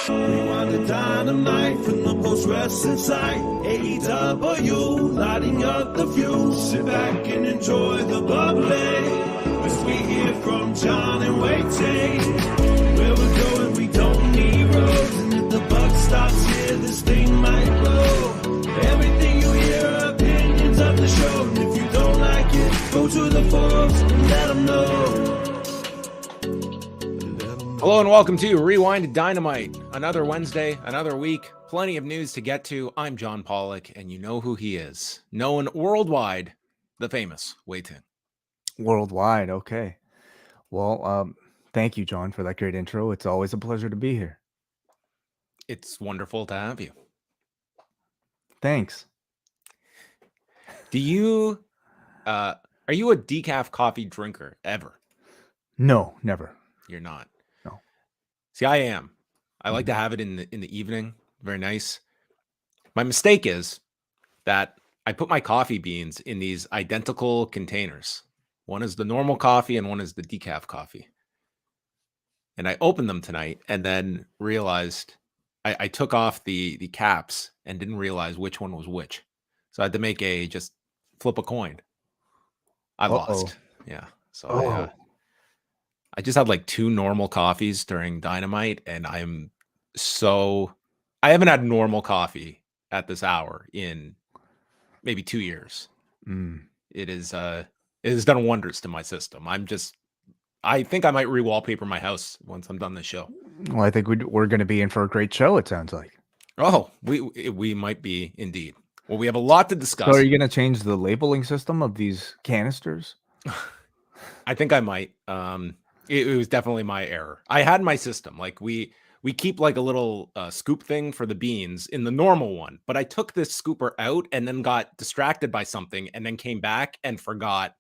Rewind-A-Dynamite from the post-wrestling site. AEW, lighting up the fuse. Sit back and enjoy the bubbly as we hear from Jon and Wai Ting. Where we're going, we don't need roads. And if the buck stops here, this thing might blow. Everything you hear are opinions of the show. And if you don't like it, go to the forums and let them know. Hello and welcome to Rewind-A-Dynamite. Another Wednesday, another week, plenty of news to get to. I'm John Pollock, and you know who he is. Known worldwide, the famous Wai Ting. Worldwide, okay. Well, thank you, John, for that great intro. It's always a pleasure to be here. It's wonderful to have you. Thanks. Do you, are you a decaf coffee drinker ever? No, never. You're not. No. See, I am. I like to have it in the evening. Very nice. My mistake is that I put my coffee beans in these identical containers. One is the normal coffee and one is the decaf coffee. And I opened them tonight and then realized I took off the caps and didn't realize which one was which. So I had to just flip a coin. I lost. Yeah. So I just had like 2 normal coffees during Dynamite, and I haven't had normal coffee at this hour in maybe 2 years. It has done wonders to my system. I think I might re-wallpaper my house once I'm done this show. Well, I think we're going to be in for a great show, it sounds like. Oh, we might be indeed. Well, we have a lot to discuss. So are you going to change the labeling system of these canisters? I think I might. It was definitely my error. I had my system. Like we keep like a little scoop thing for the beans in the normal one, but I took this scooper out and then got distracted by something and then came back and forgot.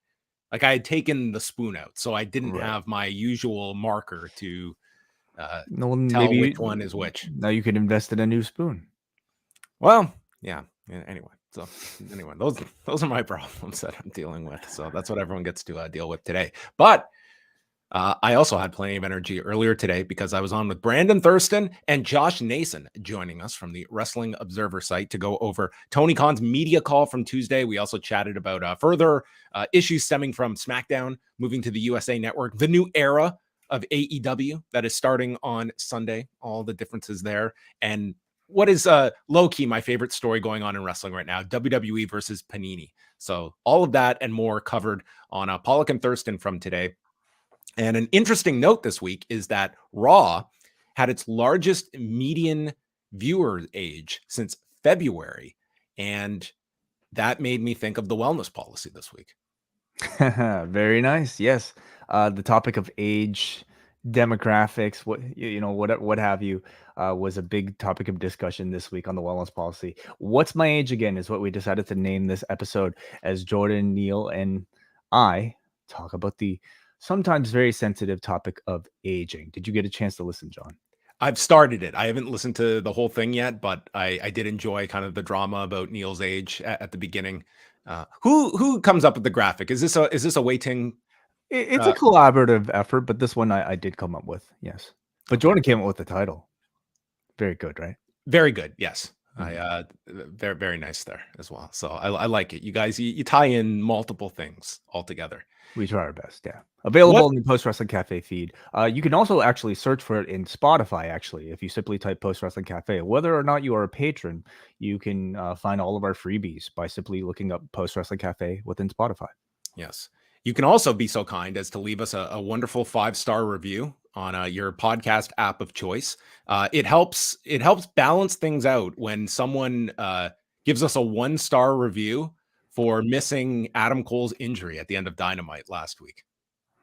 Like I had taken the spoon out, so I didn't have my usual marker to tell maybe which one is which. Now you could invest in a new spoon. Well, yeah. Anyway, those are my problems that I'm dealing with. So that's what everyone gets to deal with today. But I also had plenty of energy earlier today because I was on with Brandon Thurston and Josh Nason joining us from the Wrestling Observer site to go over Tony Khan's media call from Tuesday. We also chatted about further issues stemming from SmackDown moving to the USA Network, the new era of AEW that is starting on Sunday, all the differences there, and what is low-key my favorite story going on in wrestling right now, WWE versus Panini. So all of that and more covered on Pollock and Thurston from today. And an interesting note this week is that Raw had its largest median viewer age since February. And that made me think of the wellness policy this week. Very nice. Yes. The topic of age, demographics, what have you, was a big topic of discussion this week on the wellness policy. What's my age again is what we decided to name this episode, as Jordan, Neil, and I talk about the sometimes very sensitive topic of aging. Did you get a chance to listen, John? I've started it. I haven't listened to the whole thing yet, but I did enjoy kind of the drama about Neil's age at the beginning. Who comes up with the graphic? Is this a Wai Ting? It's a collaborative effort, but this one I did come up with, yes. But Jordan came up with the title. Very good, right? Very good, yes. Very, very nice there as well. So I like it. You guys, you tie in multiple things all together. We try our best, yeah. Available in the Post Wrestling Cafe feed. You can also actually search for it in Spotify, actually, if you simply type Post Wrestling Cafe. Whether or not you are a patron, you can find all of our freebies by simply looking up Post Wrestling Cafe within Spotify. Yes. You can also be so kind as to leave us a wonderful 5-star review on your podcast app of choice. It helps balance things out when someone gives us a 1-star review for missing Adam Cole's injury at the end of Dynamite last week.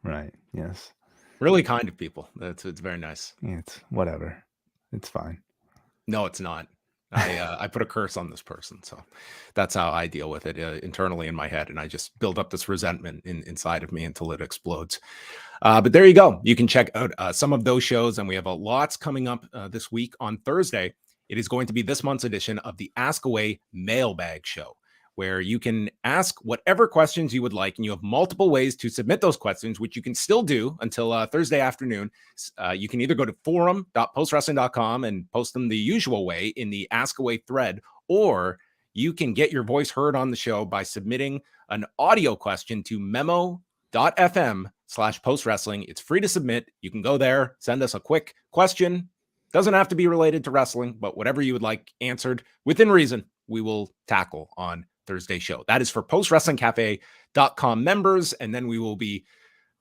Right. Yes. Really kind of people. It's very nice. It's whatever. It's fine. No, it's not. I put a curse on this person, so that's how I deal with it internally in my head, and I just build up this resentment inside of me until it explodes. But there you go. You can check out some of those shows, and we have lots coming up this week. On Thursday, it is going to be this month's edition of the Ask Away Mailbag Show, where you can ask whatever questions you would like, and you have multiple ways to submit those questions, which you can still do until Thursday afternoon. You can either go to forum.postwrestling.com and post them the usual way in the Ask Away thread, or you can get your voice heard on the show by submitting an audio question to memo.fm/postwrestling. It's free to submit. You can go there, send us a quick question. Doesn't have to be related to wrestling, but whatever you would like answered within reason, we will tackle on Thursday's show. That is for postwrestlingcafe.com members. And then we will be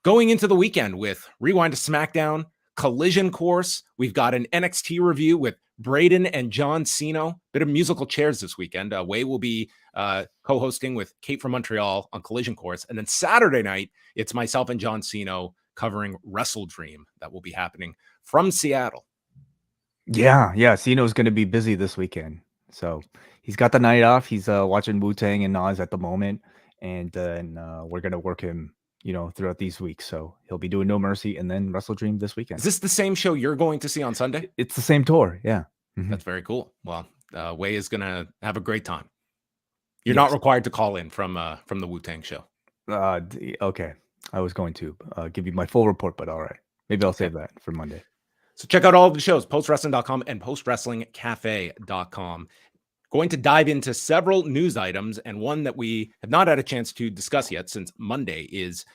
going into the weekend with Rewind to SmackDown, Collision course. We've got an NXT review with Braden and John Cena. Bit of musical chairs this weekend. Wai will be co-hosting with Kate from Montreal on Collision course. And then Saturday night, it's myself and John Cena covering WrestleDream. That will be happening from Seattle. Yeah. Cena's going to be busy this weekend. So he's got the night off. He's watching Wu-Tang and Nas at the moment. And then we're going to work him, throughout these weeks. So he'll be doing No Mercy and then WrestleDream this weekend. Is this the same show you're going to see on Sunday? It's the same tour. Yeah. Mm-hmm. That's very cool. Well, Wai is going to have a great time. You're not required to call in from the Wu-Tang show. Okay. I was going to give you my full report, but all right. Maybe I'll save that for Monday. So check out all of the shows, postwrestling.com and postwrestlingcafe.com. Going to dive into several news items, and one that we have not had a chance to discuss yet since Monday is,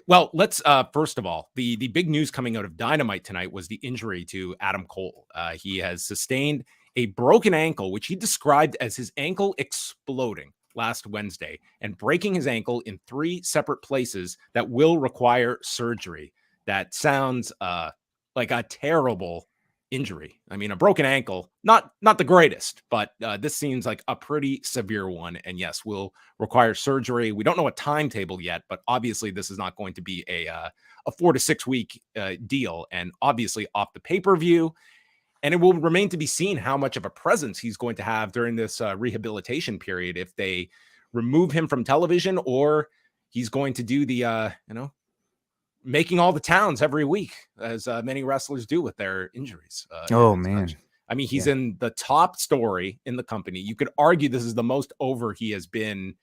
well, let's first of all, the big news coming out of Dynamite tonight was the injury to Adam Cole. He has sustained a broken ankle, which he described as his ankle exploding last Wednesday and breaking his ankle in 3 separate places that will require surgery. That sounds like a terrible injury. I mean, a broken ankle, not the greatest, but this seems like a pretty severe one. And yes, will require surgery. We don't know a timetable yet, but obviously this is not going to be a 4 to 6 week deal, and obviously off the pay-per-view. And it will remain to be seen how much of a presence he's going to have during this rehabilitation period, if they remove him from television, or he's going to do the, making all the towns every week, as many wrestlers do with their injuries. Oh, man. I mean, he's in the top story in the company. You could argue this is the most over he has been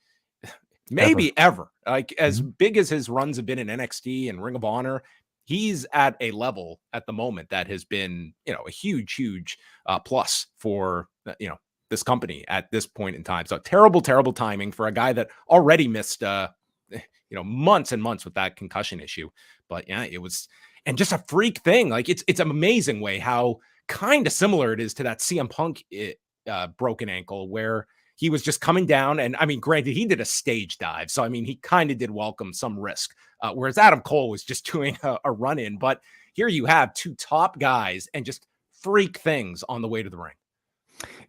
maybe ever. Like, as big as his runs have been in NXT and Ring of Honor, he's at a level at the moment that has been, a huge plus for, this company at this point in time. So terrible timing for a guy that already missed, months and months with that concussion issue. But yeah, it was, and just a freak thing. Like, it's an amazing way how kind of similar it is to that CM Punk broken ankle, where he was just coming down. And I mean, granted, he did a stage dive, so I mean, he kind of did welcome some risk, whereas Adam Cole was just doing a run in. But here you have 2 top guys and just freak things on the way to the ring.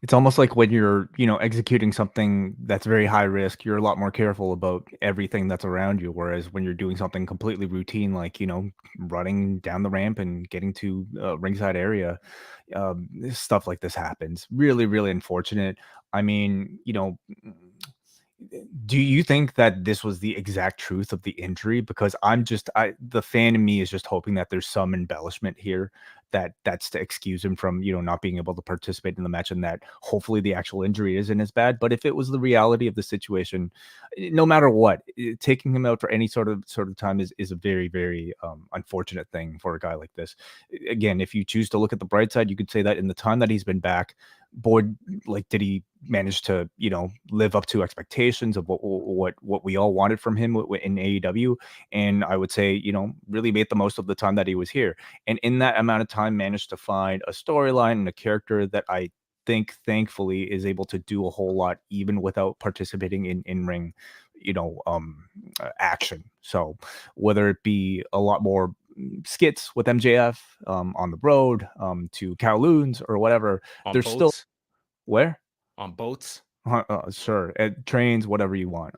It's almost like when you're, executing something that's very high risk, you're a lot more careful about everything that's around you. Whereas when you're doing something completely routine, like, running down the ramp and getting to ringside area, stuff like this happens. Really, really unfortunate. I mean, do you think that this was the exact truth of the injury? Because the fan in me is just hoping that there's some embellishment here, that's to excuse him from, not being able to participate in the match, and that hopefully the actual injury isn't as bad. But if it was the reality of the situation, no matter what, taking him out for any sort of time is a very, very unfortunate thing for a guy like this. Again, if you choose to look at the bright side, you could say that in the time that he's been back, boy, like, did he manage to, live up to expectations of what we all wanted from him in AEW? And I would say, really made the most of the time that he was here. And in that amount of time, managed to find a storyline and a character that I think, thankfully, is able to do a whole lot, even without participating in ring, action. So whether it be a lot more skits with MJF on the road, to Kowloons or whatever, there's boats. Still where on boats, sure, at trains, whatever you want.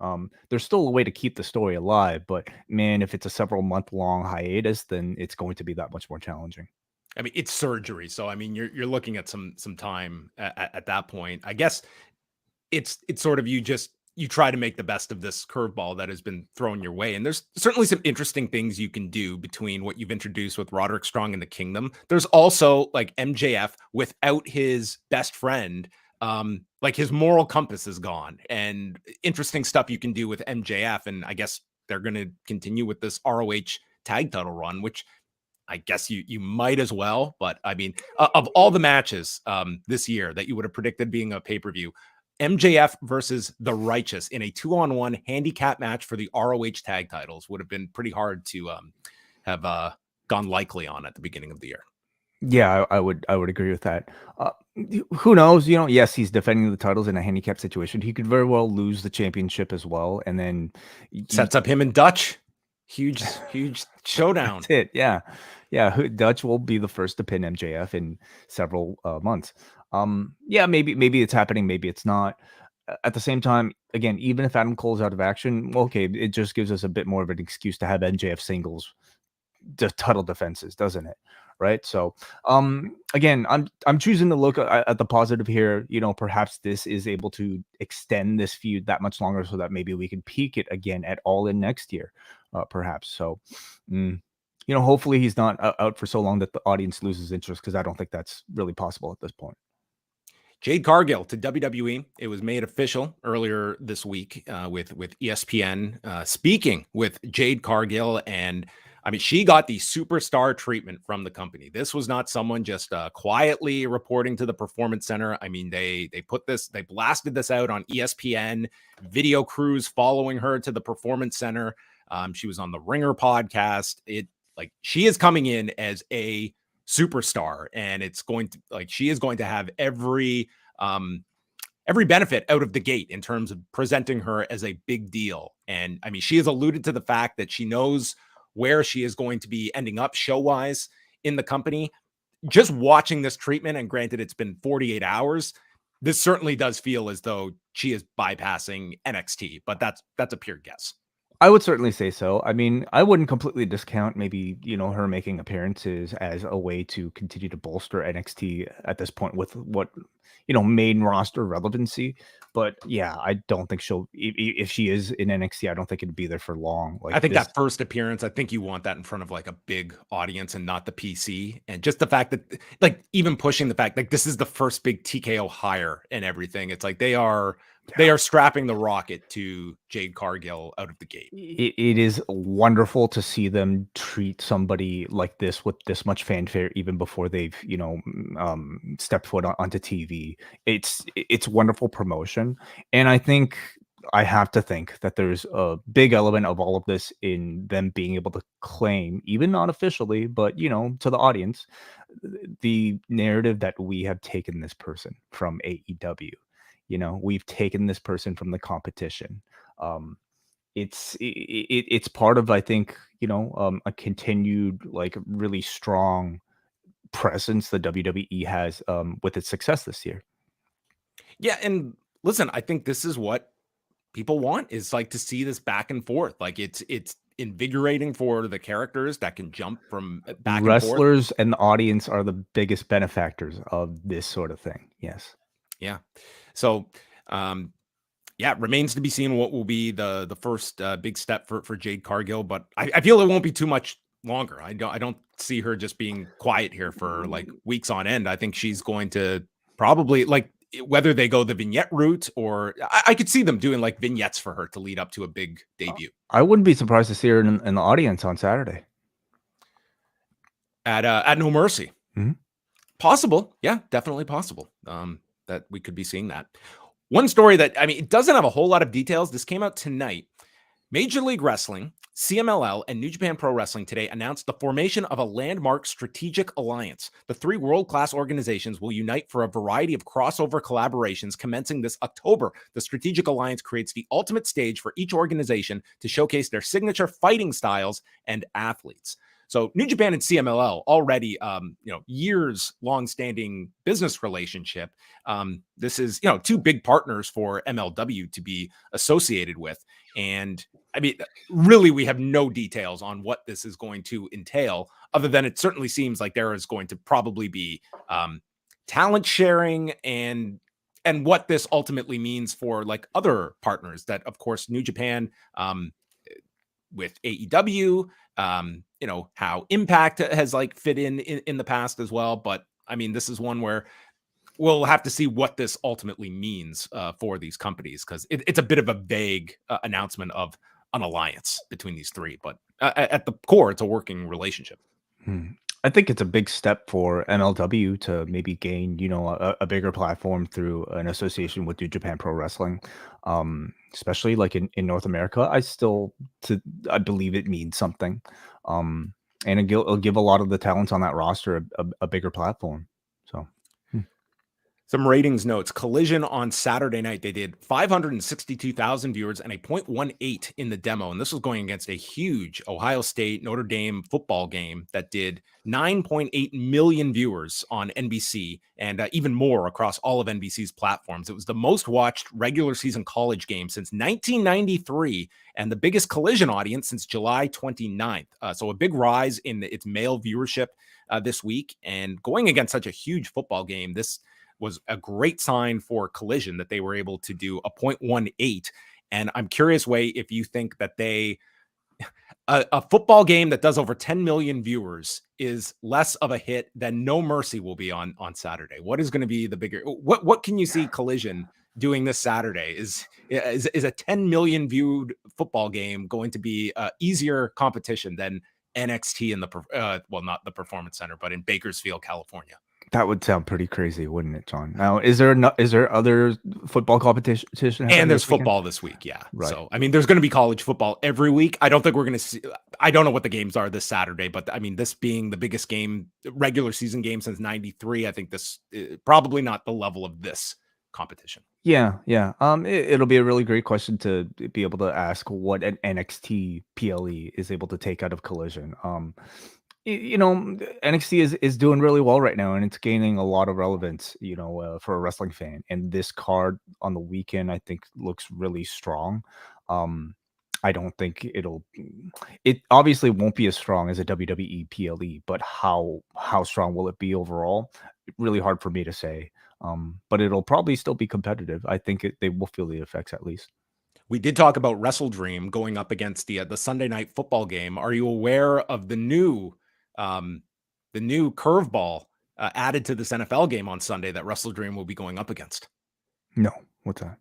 There's still a way to keep the story alive, but man, if it's a several month long hiatus, then it's going to be that much more challenging. I mean, it's surgery, so I mean, you're looking at some time at that point. I guess it's sort of, you try to make the best of this curveball that has been thrown your way. And there's certainly some interesting things you can do between what you've introduced with Roderick Strong and the Kingdom. There's also, like, MJF without his best friend, like his moral compass is gone, and interesting stuff you can do with MJF. And I guess they're going to continue with this ROH tag title run, which I guess you might as well. But I mean, of all the matches this year that you would have predicted being a pay-per-view, MJF versus The Righteous in a 2-on-1 handicap match for the ROH tag titles would have been pretty hard to have gone likely on at the beginning of the year. Yeah, I would agree with that. Who knows? Yes, he's defending the titles in a handicap situation. He could very well lose the championship as well, and then sets up him and Dutch. Huge showdown. That's it. Yeah. Dutch will be the first to pin MJF in several months. Yeah, maybe it's happening, maybe it's not. At the same time, again, even if Adam Cole's out of action, well, okay, it just gives us a bit more of an excuse to have MJF singles title defenses, doesn't it? Right. So again, I'm choosing to look at the positive here. Perhaps this is able to extend this feud that much longer so that maybe we can peak it again at All In next year, perhaps. So hopefully he's not out for so long that the audience loses interest, because I don't think that's really possible at this point. Jade Cargill to WWE. It was made official earlier this week with ESPN speaking with Jade Cargill, and I mean, she got the superstar treatment from the company. This was not someone just quietly reporting to the Performance Center. I mean, they blasted this out on ESPN, video crews following her to the Performance Center. She was on the Ringer podcast. She is coming in as a superstar, and she is going to have every benefit out of the gate in terms of presenting her as a big deal. And I mean, she has alluded to the fact that she knows where she is going to be ending up show-wise in the company. Just watching this treatment, and granted it's been 48 hours, this certainly does feel as though she is bypassing NXT, but that's a pure guess. I would certainly say so. I mean, I wouldn't completely discount maybe, her making appearances as a way to continue to bolster NXT at this point with what, main roster relevancy. But yeah, I don't think if she is in NXT, I don't think it'd be there for long. I think that first appearance, I think you want that in front of like a big audience and not the PC. And just the fact that even pushing the fact this is the first big TKO hire and everything. It's like they are strapping the rocket to Jade Cargill out of the gate. It is wonderful to see them treat somebody like this with this much fanfare, even before they've, stepped foot onto TV. It's wonderful promotion. And I have to think that there's a big element of all of this in them being able to claim, even not officially, but, to the audience, the narrative that we have taken this person from AEW. We've taken this person from the competition. It's part of, I think, a continued really strong presence the WWE has with its success this year. Yeah, and listen, I think this is what people want, is to see this back and forth. It's invigorating for the characters that can jump from back wrestlers, and the audience are the biggest benefactors of this sort of thing. Yes. Yeah. So, it remains to be seen what will be the first big step for Jade Cargill, but I feel it won't be too much longer. I don't see her just being quiet here for weeks on end. I think she's going to probably whether they go the vignette route, or I could see them doing vignettes for her to lead up to a big debut. I wouldn't be surprised to see her in the audience on Saturday at No Mercy. Mm-hmm. Possible. Yeah, definitely possible. That we could be seeing that. One story that, it doesn't have a whole lot of details. This came out tonight. Major League Wrestling, CMLL, and New Japan Pro Wrestling today announced the formation of a landmark strategic alliance. The three world-class organizations will unite for a variety of crossover collaborations commencing this October. The strategic alliance creates the ultimate stage for each organization to showcase their signature fighting styles and athletes. So New Japan and CMLL already, years long-standing business relationship. This is, two big partners for MLW to be associated with. And really, we have no details on what this is going to entail, other than it certainly seems like there is going to probably be talent sharing and what this ultimately means for other partners that, of course, New Japan with AEW, how Impact has fit in the past as well. But this is one where we'll have to see what this ultimately means for these companies, because it's a bit of a vague announcement of an alliance between these three. But at the core, it's a working relationship. I think it's a big step for MLW to maybe gain, a bigger platform through an association with New Japan Pro Wrestling, especially like in North America. I believe it means something, and it'll give a lot of the talents on that roster a bigger platform. So. Some ratings notes. Collision on Saturday night, they did 562,000 viewers and a 0.18 in the demo. And this was going against a huge Ohio State Notre Dame football game that did 9.8 million viewers on NBC and even more across all of NBC's platforms. It was the most watched regular season college game since 1993 and the biggest Collision audience since July 29th. So a big rise in its male viewership this week. And going against such a huge football game, this was a great sign for Collision that they were able to do a 0.18. And I'm curious, Wai, if you think that a football game that does over 10 million viewers is less of a hit than No Mercy will be on Saturday. What is going to be the bigger, what can you see Collision doing this Saturday? Is a 10 million viewed football game going to be easier competition than NXT in the, not the Performance Center, but in Bakersfield, California? That would sound pretty crazy, wouldn't it, John? Now, is there other football competition? And there's football this week, yeah. Right. So, I mean, there's going to be college football every week. I don't think we're going to see. I don't know what the games are this Saturday, but I mean, this being the biggest game, regular season game since '93, I think this probably not the level of this competition. Yeah. It'll be a really great question to be able to ask what an NXT PLE is able to take out of Collision. NXT is doing really well right now, and it's gaining a lot of relevance, for a wrestling fan. And this card on the weekend, I think, looks really strong. I don't think it obviously won't be as strong as a WWE PLE, but how strong will it be overall? Really hard for me to say. But it'll probably still be competitive. I think they will feel the effects at least. We did talk about WrestleDream going up against the Sunday night football game. Are you aware of the new curveball added to this NFL game on Sunday that WrestleDream will be going up against? No, what's that?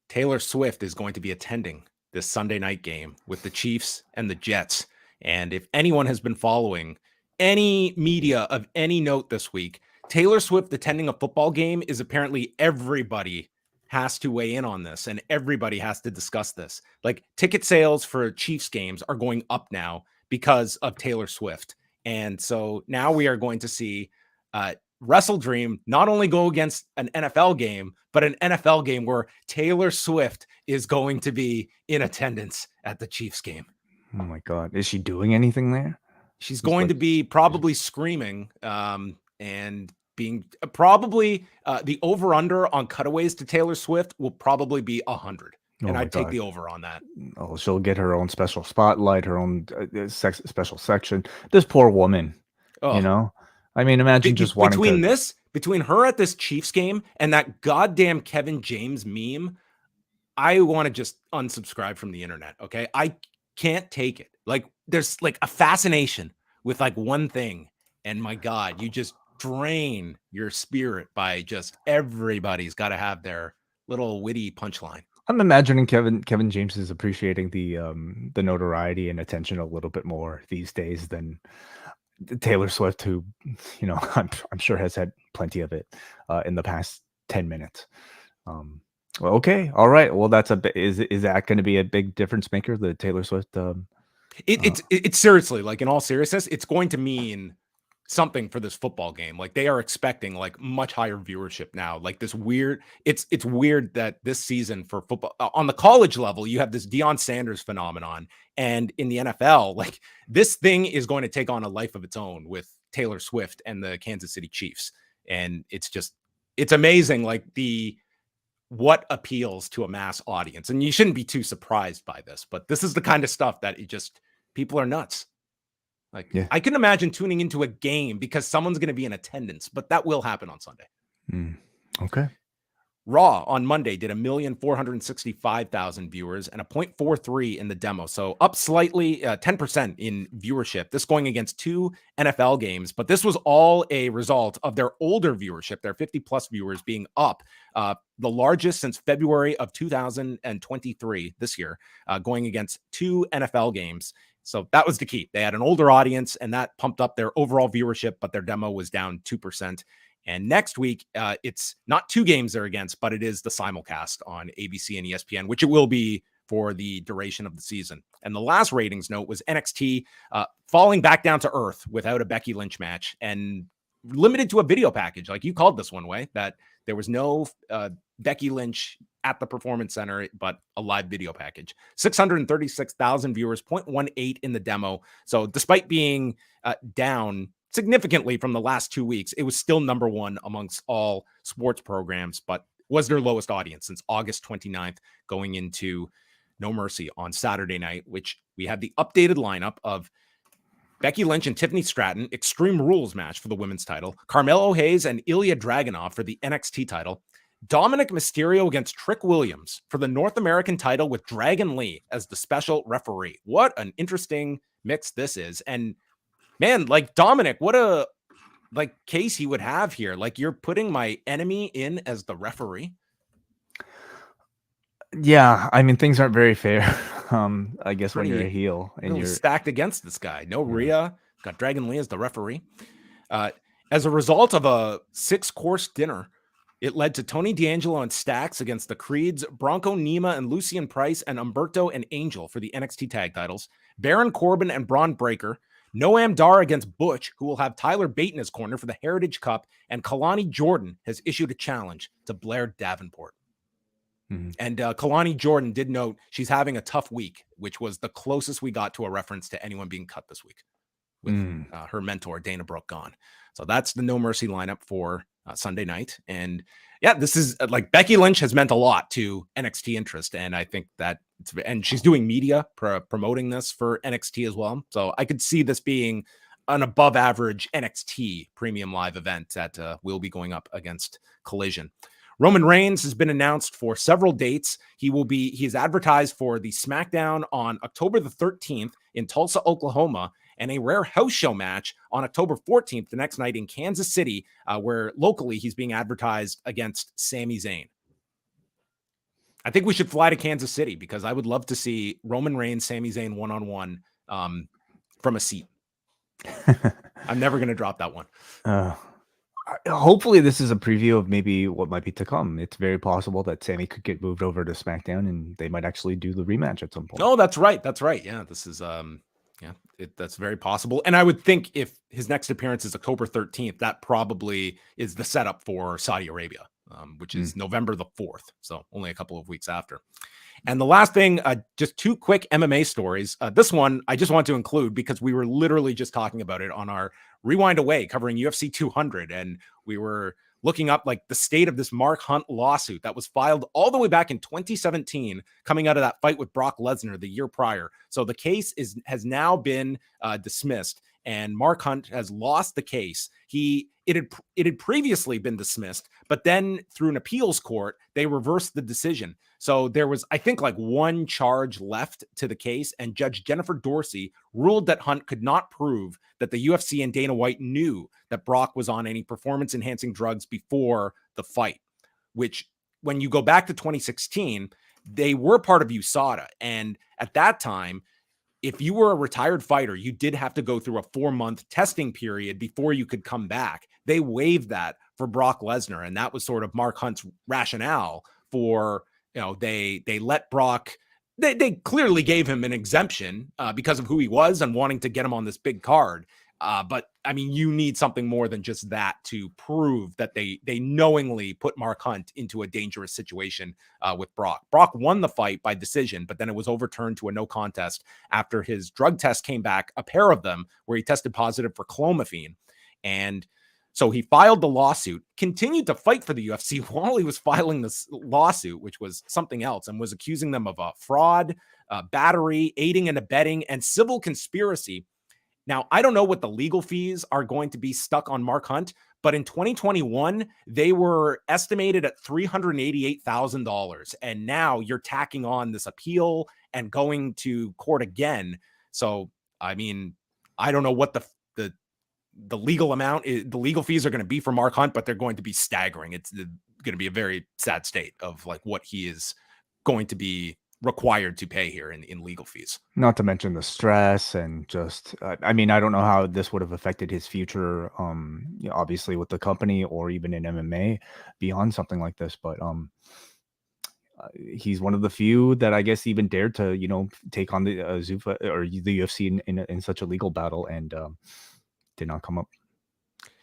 Taylor Swift is going to be attending this Sunday night game with the Chiefs and the Jets. And if anyone has been following any media of any note this week, Taylor Swift attending a football game is apparently everybody has to weigh in on this and everybody has to discuss this. Like, ticket sales for Chiefs games are going up now because of Taylor Swift. And so now we are going to see WrestleDream not only go against an NFL game, but an NFL game where Taylor Swift is going to be in attendance at the Chiefs game. Oh my God. Is she doing anything there? She's going to be probably screaming and being probably the over-under on cutaways to Taylor Swift will probably be 100. And I'd take the over on that. Oh, she'll get her own special spotlight, her own special section. This poor woman, I mean, imagine just wanting between her at this Chiefs game and that goddamn Kevin James meme, I want to just unsubscribe from the internet. Okay. I can't take it. Like, there's like a fascination with like one thing. And my God, you just drain your spirit by just everybody's got to have their little witty punchline. I'm imagining Kevin James is appreciating the notoriety and attention a little bit more these days than Taylor Swift, who, I'm sure has had plenty of it in the past 10 minutes. Well, okay, all right. Well, is that going to be a big difference maker? The Taylor Swift. It's seriously, like, in all seriousness, it's going to mean something for this football game. Like, they are expecting like much higher viewership now. Like, this weird, it's weird that this season for football on the college level, you have this Deion Sanders phenomenon. And in the NFL, like, this thing is going to take on a life of its own with Taylor Swift and the Kansas City Chiefs. And it's amazing. Like, what appeals to a mass audience. And you shouldn't be too surprised by this, but this is the kind of stuff that people are nuts. Like, yeah. I can imagine tuning into a game because someone's going to be in attendance, but that will happen on Sunday. Okay. Raw on Monday did 1,465,000 viewers and a 0.43 in the demo. So up slightly, 10% in viewership. This going against 2 NFL games, but this was all a result of their older viewership, their 50 plus viewers being up, the largest since February of 2023 this year, going against 2 NFL games. So that was the key. They had an older audience and that pumped up their overall viewership, but their demo was down 2%. And next week, it's not 2 games they're against, but it is the simulcast on ABC and ESPN, which it will be for the duration of the season. And the last ratings note was NXT falling back down to earth without a Becky Lynch match and limited to a video package. Like you called this one way, that there was no Becky Lynch at the Performance Center, but a live video package. 636,000 viewers, 0.18 in the demo. So despite being down significantly from the last 2 weeks, it was still number 1 amongst all sports programs, but was their lowest audience since August 29th, going into No Mercy on Saturday night, which we had the updated lineup of Becky Lynch and Tiffany Stratton, Extreme Rules match for the women's title, Carmelo Hayes and Ilya Dragunov for the NXT title, Dominic Mysterio against Trick Williams for the North American title with Dragon Lee as the special referee. What an interesting mix this is. And man, like Dominic, what a case he would have here. Like, you're putting my enemy in as the referee. Yeah, I mean, things aren't very fair. I guess when you're a heel and you're stacked against this guy. No Rhea, got Dragon Lee as the referee. As a result of a 6-course dinner, it led to Tony D'Angelo and Stax against the Creeds, Bronco Nima and Lucian Price, and Umberto and Angel for the NXT tag titles, Baron Corbin and Braun Breaker, Noam Dar against Butch, who will have Tyler Bate in his corner for the Heritage Cup, and Kalani Jordan has issued a challenge to Blair Davenport. Mm-hmm. And Kalani Jordan did note she's having a tough week, which was the closest we got to a reference to anyone being cut this week with her mentor, Dana Brooke, gone. So that's the No Mercy lineup for Sunday night. And yeah, this is like Becky Lynch has meant a lot to NXT interest. And I think that and she's doing media promoting this for NXT as well. So I could see this being an above average NXT premium live event that will be going up against Collision. Roman Reigns has been announced for several dates. He's advertised for the SmackDown on October the 13th in Tulsa, Oklahoma, and a rare house show match on October 14th, the next night in Kansas City, where locally he's being advertised against Sami Zayn. I think we should fly to Kansas City because I would love to see Roman Reigns, Sami Zayn one-on-one from a seat. I'm never going to drop that one. Hopefully this is a preview of maybe what might be to come. It's very possible that Sami could get moved over to SmackDown and they might actually do the rematch at some point. Oh, that's right. That's right. Yeah, this is that's very possible. And I would think if his next appearance is October 13th, that probably is the setup for Saudi Arabia, which is November the 4th. So only a couple of weeks after. And the last thing, just 2 quick MMA stories. This one I just want to include because we were literally just talking about it on our Rewind Away covering UFC 200. And we were looking up like the state of this Mark Hunt lawsuit that was filed all the way back in 2017, coming out of that fight with Brock Lesnar the year prior. So the case has now been dismissed, and Mark Hunt has lost the case. It had previously been dismissed, but then through an appeals court, they reversed the decision. So there was, I think, like 1 charge left to the case, and Judge Jennifer Dorsey ruled that Hunt could not prove that the UFC and Dana White knew that Brock was on any performance-enhancing drugs before the fight, which when you go back to 2016, they were part of USADA. And at that time, if you were a retired fighter, you did have to go through a 4-month testing period before you could come back. They waived that for Brock Lesnar. And that was sort of Mark Hunt's rationale for, they let Brock, they clearly gave him an exemption because of who he was and wanting to get him on this big card. But I mean, you need something more than just that to prove that they knowingly put Mark Hunt into a dangerous situation with Brock. Brock won the fight by decision, but then it was overturned to a no contest after his drug test came back, a pair of them, where he tested positive for clomiphene. And so he filed the lawsuit, continued to fight for the UFC while he was filing this lawsuit, which was something else, and was accusing them of a fraud, battery, aiding and abetting, and civil conspiracy. Now, I don't know what the legal fees are going to be stuck on Mark Hunt, But in 2021, they were estimated at $388,000. And now you're tacking on this appeal and going to court again. So, I mean, I don't know what the legal amount is, the legal fees are going to be for Mark Hunt, but they're going to be staggering. It's going to be a very sad state of like what he is going to be required to pay here in legal fees. Not to mention the stress and just, I mean, I don't know how this would have affected his future, obviously with the company or even in MMA beyond something like this. But he's one of the few that I guess even dared to, take on the Zuffa or the UFC in such a legal battle and did not come up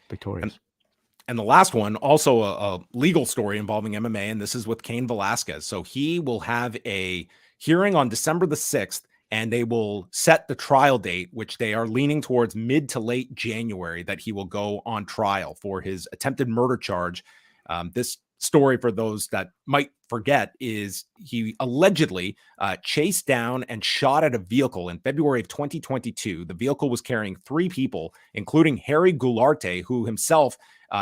victorious. And the last one, also a legal story involving MMA, and this is with Cain Velasquez. So he will have a hearing on December the 6th, and they will set the trial date, which they are leaning towards mid to late January, that he will go on trial for his attempted murder charge. This story, for those that might forget, is he allegedly chased down and shot at a vehicle in February of 2022. The vehicle was carrying 3 people, including Harry Goularte, who himself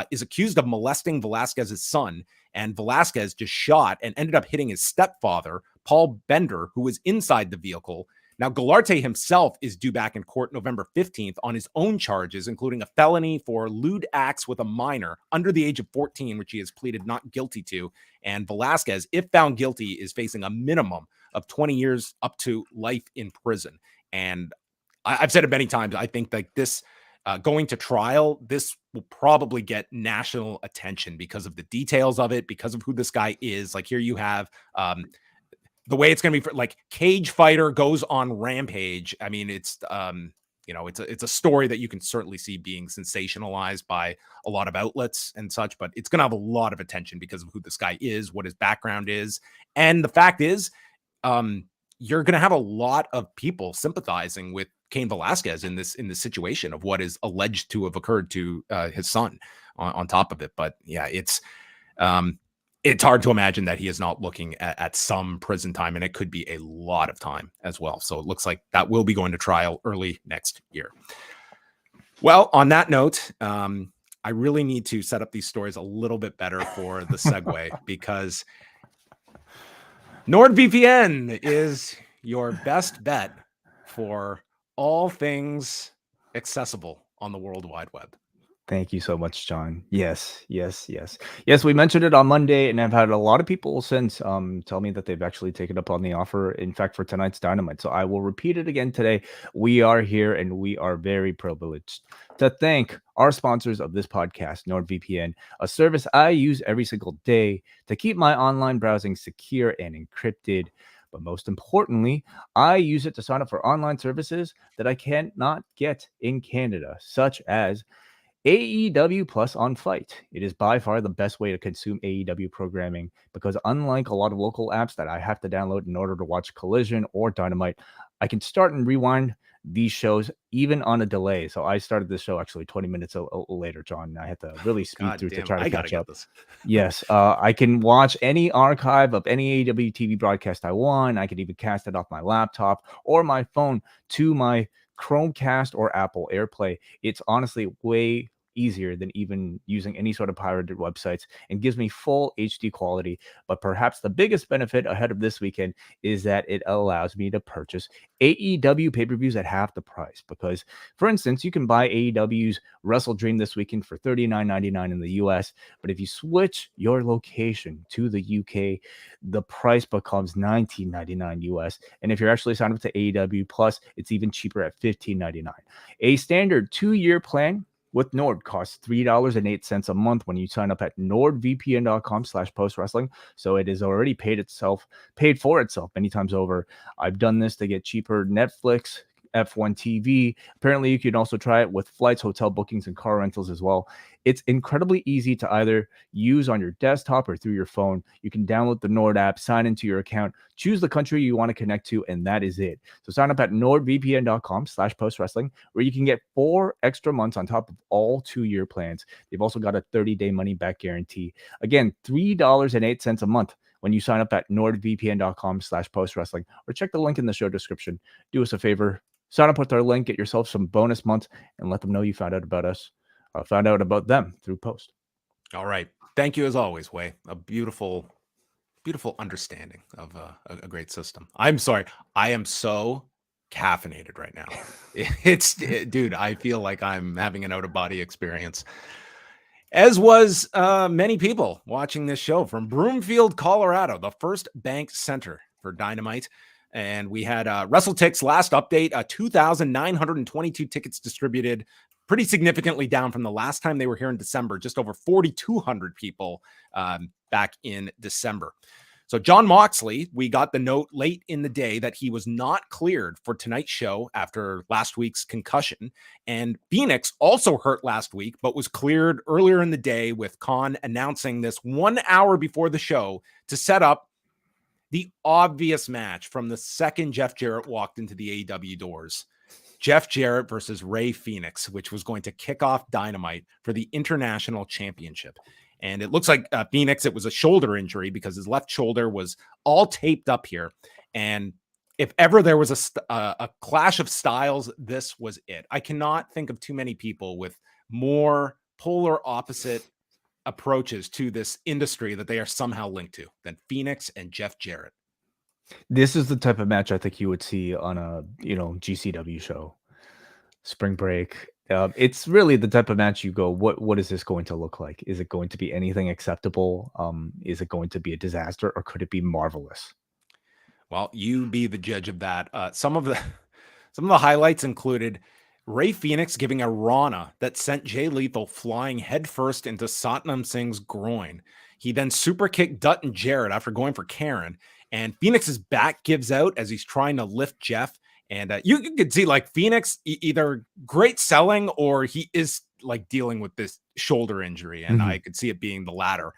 is accused of molesting Velasquez's son. And Velasquez just shot and ended up hitting his stepfather, Paul Bender, who was inside the vehicle. Now, Goularte himself is due back in court November 15th on his own charges, including a felony for lewd acts with a minor under the age of 14, which he has pleaded not guilty to. And Velasquez, if found guilty, is facing a minimum of 20 years up to life in prison. And I've said it many times, I think like this, going to trial, this will probably get national attention because of the details of it, because of who this guy is. Like here you have the way it's going to be for like cage fighter goes on rampage. I mean, it's it's a story that you can certainly see being sensationalized by a lot of outlets and such, but it's going to have a lot of attention because of who this guy is, what his background is. And the fact is, you're going to have a lot of people sympathizing with Cain Velasquez in this situation of what is alleged to have occurred to his son on top of it. But yeah, it's hard to imagine that he is not looking at some prison time, and it could be a lot of time as well. So it looks like that will be going to trial early next year. Well, on that note, I really need to set up these stories a little bit better for the segue because NordVPN is your best bet for all things accessible on the World Wide Web. Thank you so much, John. Yes. We mentioned it on Monday, and I've had a lot of people since tell me that they've actually taken up on the offer. In fact, for tonight's Dynamite. So I will repeat it again today. We are here, and we are very privileged to thank our sponsors of this podcast, NordVPN, a service I use every single day to keep my online browsing secure and encrypted. But most importantly, I use it to sign up for online services that I cannot get in Canada, such as AEW Plus on Fight. It is by far the best way to consume AEW programming because unlike a lot of local apps that I have to download in order to watch Collision or Dynamite, I can start and rewind these shows even on a delay. So I started this show actually 20 minutes later, John. I had to really speed through to try to catch up. Yes, I can watch any archive of any AEW TV broadcast I want. I could even cast it off my laptop or my phone to my Chromecast or Apple AirPlay. It's honestly way easier than even using any sort of pirated websites and gives me full HD quality. But perhaps the biggest benefit ahead of this weekend is that it allows me to purchase AEW pay-per-views at half the price. Because, for instance, you can buy AEW's WrestleDream this weekend for $39.99 in the US. But if you switch your location to the UK, the price becomes $19.99 US. And if you're actually signed up to AEW Plus, it's even cheaper at $15.99. A standard 2-year plan with Nord costs $3.08 a month when you sign up at nordvpn.com/postwrestling. So it has already paid for itself many times over. I've done this to get cheaper Netflix, F1 TV. Apparently, you can also try it with flights, hotel bookings, and car rentals as well. It's incredibly easy to either use on your desktop or through your phone. You can download the Nord app, sign into your account, choose the country you want to connect to, and that is it. So sign up at nordvpn.com/postwrestling, where you can get 4 extra months on top of all 2-year plans. They've also got a 30-day money-back guarantee. Again, $3.08 a month when you sign up at nordvpn.com/postwrestling, or check the link in the show description. Do us a favor, sign up with our link, get yourself some bonus months, and let them know you found out about us found out about them through post. All right. Thank you as always, Wai. A beautiful understanding of a great system. I'm sorry. I am so caffeinated right now. Dude, I feel like I'm having an out-of-body experience. As was many people watching this show from Broomfield, Colorado, the first bank center for Dynamite. And we had WrestleTix last update, 2,922 tickets distributed, pretty significantly down from the last time they were here in December, just over 4,200 people back in December. So Jon Moxley, we got the note late in the day that he was not cleared for tonight's show after last week's concussion. And Fenix also hurt last week, but was cleared earlier in the day, with Khan announcing this 1 hour before the show to set up the obvious match from the second Jeff Jarrett walked into the AEW doors. Jeff Jarrett versus Rey Fenix, which was going to kick off Dynamite for the International Championship. And it looks like Fenix, it was a shoulder injury because his left shoulder was all taped up here. And if ever there was a clash of styles, this was it. I cannot think of too many people with more polar opposite approaches to this industry that they are somehow linked to than Fenix and Jeff Jarrett. This is the type of match I think you would see on a GCW show, spring break. It's really the type of match you go, what is this going to look like? Is it going to be anything acceptable? Is it going to be a disaster, or could it be marvelous? Well, you be the judge of that. Some of the highlights included Rey Fenix giving a Rana that sent Jay Lethal flying headfirst into Satnam Singh's groin. He then super kicked Dutton Jarrett after going for Karen, and Fenix's back gives out as he's trying to lift Jeff. And you could see like Fenix either great selling, or he is like dealing with this shoulder injury. And I could see it being the latter.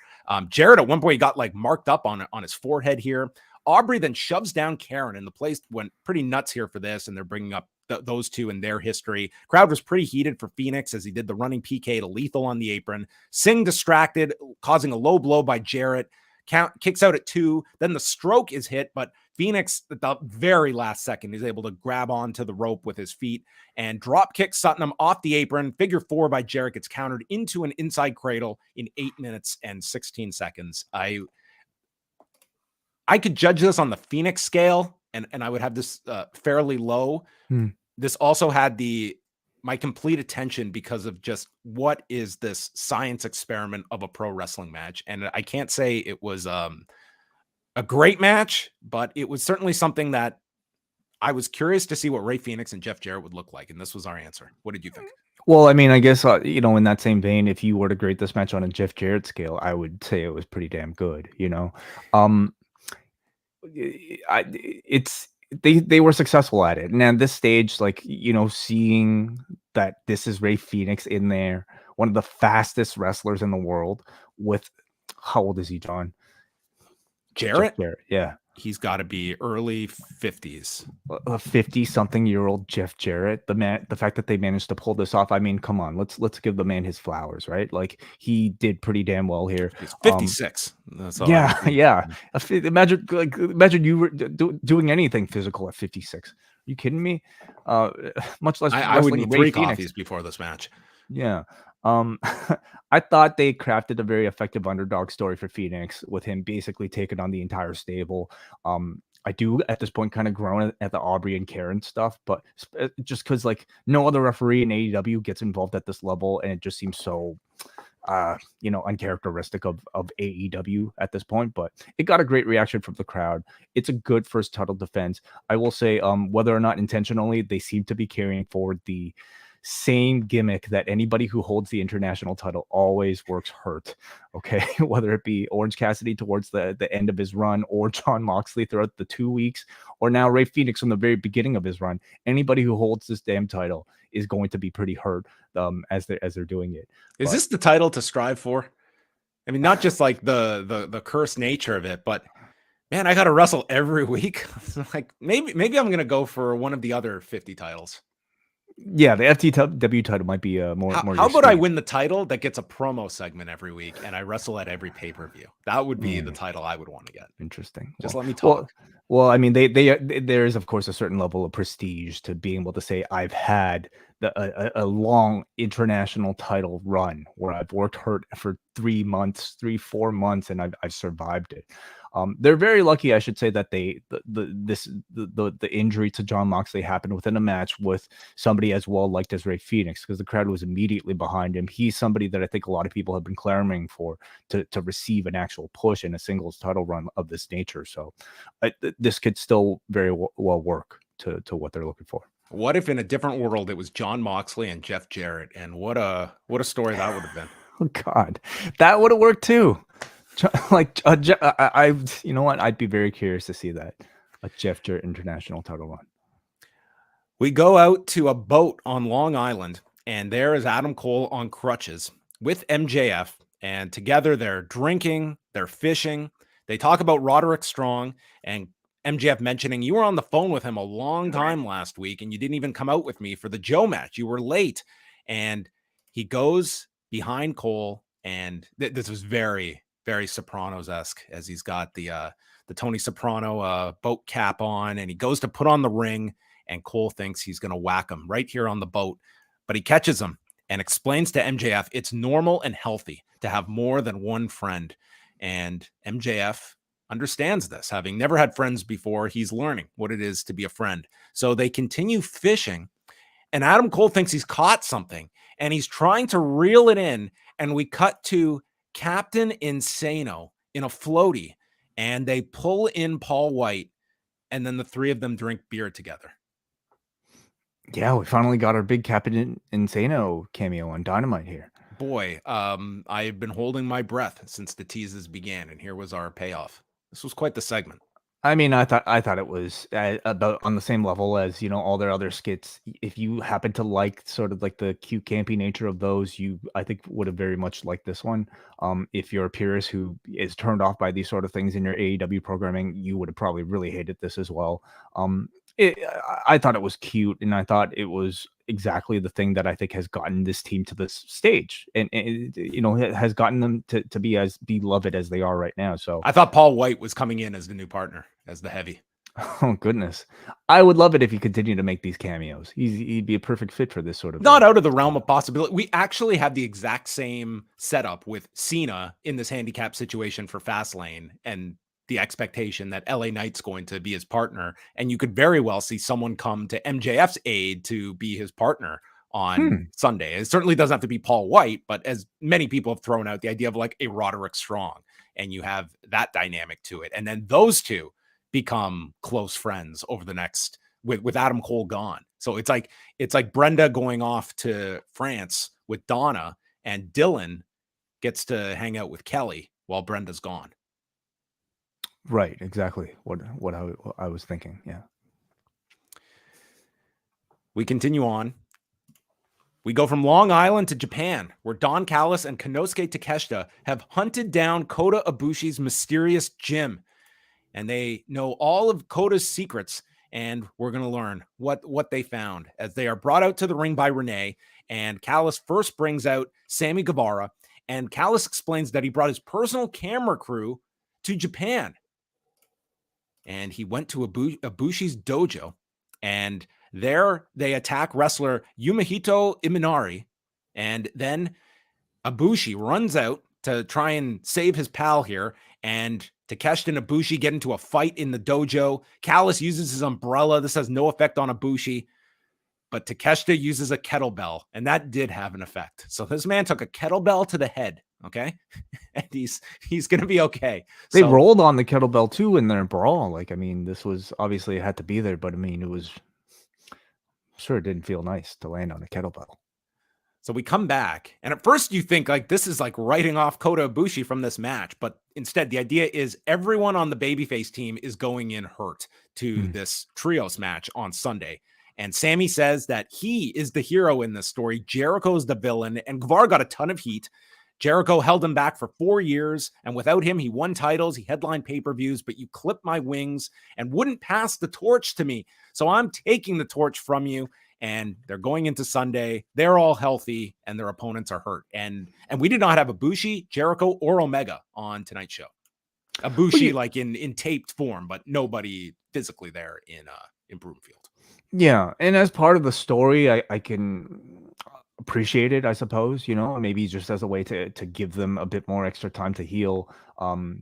Jarrett at one point, he got like marked up on his forehead here. Aubrey then shoves down Karen, and the place went pretty nuts here for this. And they're bringing up those two and their history. Crowd was pretty heated for Fenix as he did the running PK to Lethal on the apron. Singh distracted, causing a low blow by Jarrett. Kicks out at 2. Then the stroke is hit, but Fenix at the very last second is able to grab onto the rope with his feet and drop kick Satnam off the apron. Figure 4 by Jarrett gets countered into an inside cradle in 8 minutes and 16 seconds. I could judge this on the Fenix scale, and I would have this fairly low. This also had my complete attention because of just what is this science experiment of a pro wrestling match. And I can't say it was a great match, but it was certainly something that I was curious to see what Rey Fenix and Jeff Jarrett would look like. And this was our answer. What did you think? Well, I mean, I guess, in that same vein, if you were to grade this match on a Jeff Jarrett scale, I would say it was pretty damn good, They were successful at it. And at this stage, seeing that this is Rey Fenix in there, one of the fastest wrestlers in the world, with, how old is he, John? Jarrett? Yeah. He's got to be early 50s. A 50-something-year-old Jeff Jarrett. The fact that they managed to pull this off, I mean, come on, let's give the man his flowers, right? Like, he did pretty damn well here. He's 56. That's all. Yeah. Imagine you were doing anything physical at 56. Are you kidding me? Much less. I would need 3 coffees before this match. Yeah. I thought they crafted a very effective underdog story for Fenix, with him basically taking on the entire stable. I do at this point kind of groan at the Aubrey and Karen stuff, but just because no other referee in AEW gets involved at this level, and it just seems so uncharacteristic of AEW at this point. But it got a great reaction from the crowd. It's a good first title defense. I will say, whether or not intentionally, they seem to be carrying forward the same gimmick that anybody who holds the international title always works hurt. Okay, whether it be Orange Cassidy towards the end of his run, or Jon Moxley throughout the 2 weeks, or now Rey Fenix from the very beginning of his run. Anybody who holds this damn title is going to be pretty hurt as they're doing it. Is this the title to strive for? I mean, not just like the cursed nature of it, but man, I got to wrestle every week. Like maybe I'm gonna go for one of the other 50 titles. Yeah, the FTW title might be more. How about I win the title that gets a promo segment every week, and I wrestle at every pay-per-view? That would be the title I would want to get. Interesting. Just let me talk. Well, I mean, there is of course a certain level of prestige to being able to say I've had a long international title run where I've worked hurt for 4 months, and I've survived it. They're very lucky, I should say, that the injury to Jon Moxley happened within a match with somebody as well liked as Rey Fenix, because the crowd was immediately behind him. He's somebody that I think a lot of people have been clamoring for to receive an actual push in a singles title run of this nature. So this could still very well work to what they're looking for. What if in a different world it was Jon Moxley and Jeff Jarrett, and what a story that would have been. Oh God, that would have worked too. Like you know what? I'd be very curious to see that, a Jeff Jarrett international title run. We go out to a boat on Long Island, and there is Adam Cole on crutches with MJF, and together they're drinking, they're fishing. They talk about Roderick Strong, and MJF mentioning, you were on the phone with him a long time last week, and you didn't even come out with me for the Joe match. You were late. And he goes behind Cole, and this was very, very Sopranos-esque, as he's got the Tony Soprano boat cap on, and he goes to put on the ring, and Cole thinks he's going to whack him right here on the boat, but he catches him and explains to MJF it's normal and healthy to have more than one friend. And MJF understands this. Having never had friends before, he's learning what it is to be a friend. So they continue fishing, and Adam Cole thinks he's caught something, and he's trying to reel it in, and we cut to Captain Insano in a floaty, and they pull in Paul White, and then the three of them drink beer together. Yeah, we finally got our big Captain Insano cameo on Dynamite here. Boy, I've been holding my breath since the teases began, and here was our payoff. This was quite the segment. I mean, I thought it was about on the same level as, you know, all their other skits. If you happen to like sort of like the cute campy nature of those, you I think would have very much liked this one. If you're a purist who is turned off by these sort of things in your AEW programming, you would have probably really hated this as well. I thought it was cute, and I thought it was exactly the thing that I think has gotten this team to this stage, and you know, it has gotten them to be as beloved as they are right now. So I thought Paul White was coming in as the new partner, as the heavy. Oh goodness, I would love it if he continued to make these cameos. He'd be a perfect fit for this sort of. Not out of the realm of possibility. We actually have the exact same setup with Cena in this handicap situation for Fastlane, and the expectation that LA Knight's going to be his partner, and you could very well see someone come to MJF's aid to be his partner on Sunday. It certainly doesn't have to be Paul White, but as many people have thrown out the idea of like a Roderick Strong, and you have that dynamic to it, and then those two become close friends over the next with Adam Cole gone. So it's like Brenda going off to France with Donna, and Dylan gets to hang out with Kelly while Brenda's gone. Right, exactly what I was thinking. Yeah. We continue on. We go from Long Island to Japan, where Don Callis and Konosuke Takeshita have hunted down Kota Ibushi's mysterious gym, and they know all of Kota's secrets, and we're going to learn what they found as they are brought out to the ring by Renee, and Callis first brings out Sammy Guevara, and Callis explains that he brought his personal camera crew to Japan. And he went to Ibushi's dojo, and there they attack wrestler Yumehito Imanari, and then Ibushi runs out to try and save his pal here, and Takeshita and Ibushi get into a fight in the dojo. Callis uses his umbrella. This has no effect on Ibushi, but Takeshita uses a kettlebell, and that did have an effect. So this man took a kettlebell to the head, okay? And he's going to be okay. They rolled on the kettlebell too in their brawl. Like, I mean, this was obviously, it had to be there, but I mean, it was sure it didn't feel nice to land on a kettlebell. So we come back, and at first you think like this is like writing off Kota Ibushi from this match, but instead the idea is everyone on the babyface team is going in hurt to this trios match on Sunday. And Sammy says that he is the hero in this story. Jericho's the villain, and Guevara got a ton of heat. Jericho held him back for 4 years, and without him, he won titles, he headlined pay-per-views, but you clipped my wings and wouldn't pass the torch to me. So I'm taking the torch from you, and they're going into Sunday. They're all healthy, and their opponents are hurt. And we did not have Ibushi, Jericho, or Omega on tonight's show. Ibushi like in taped form, but nobody physically there in Broomfield. Yeah, and as part of the story, I can appreciate it, I suppose, maybe just as a way to give them a bit more extra time to heal.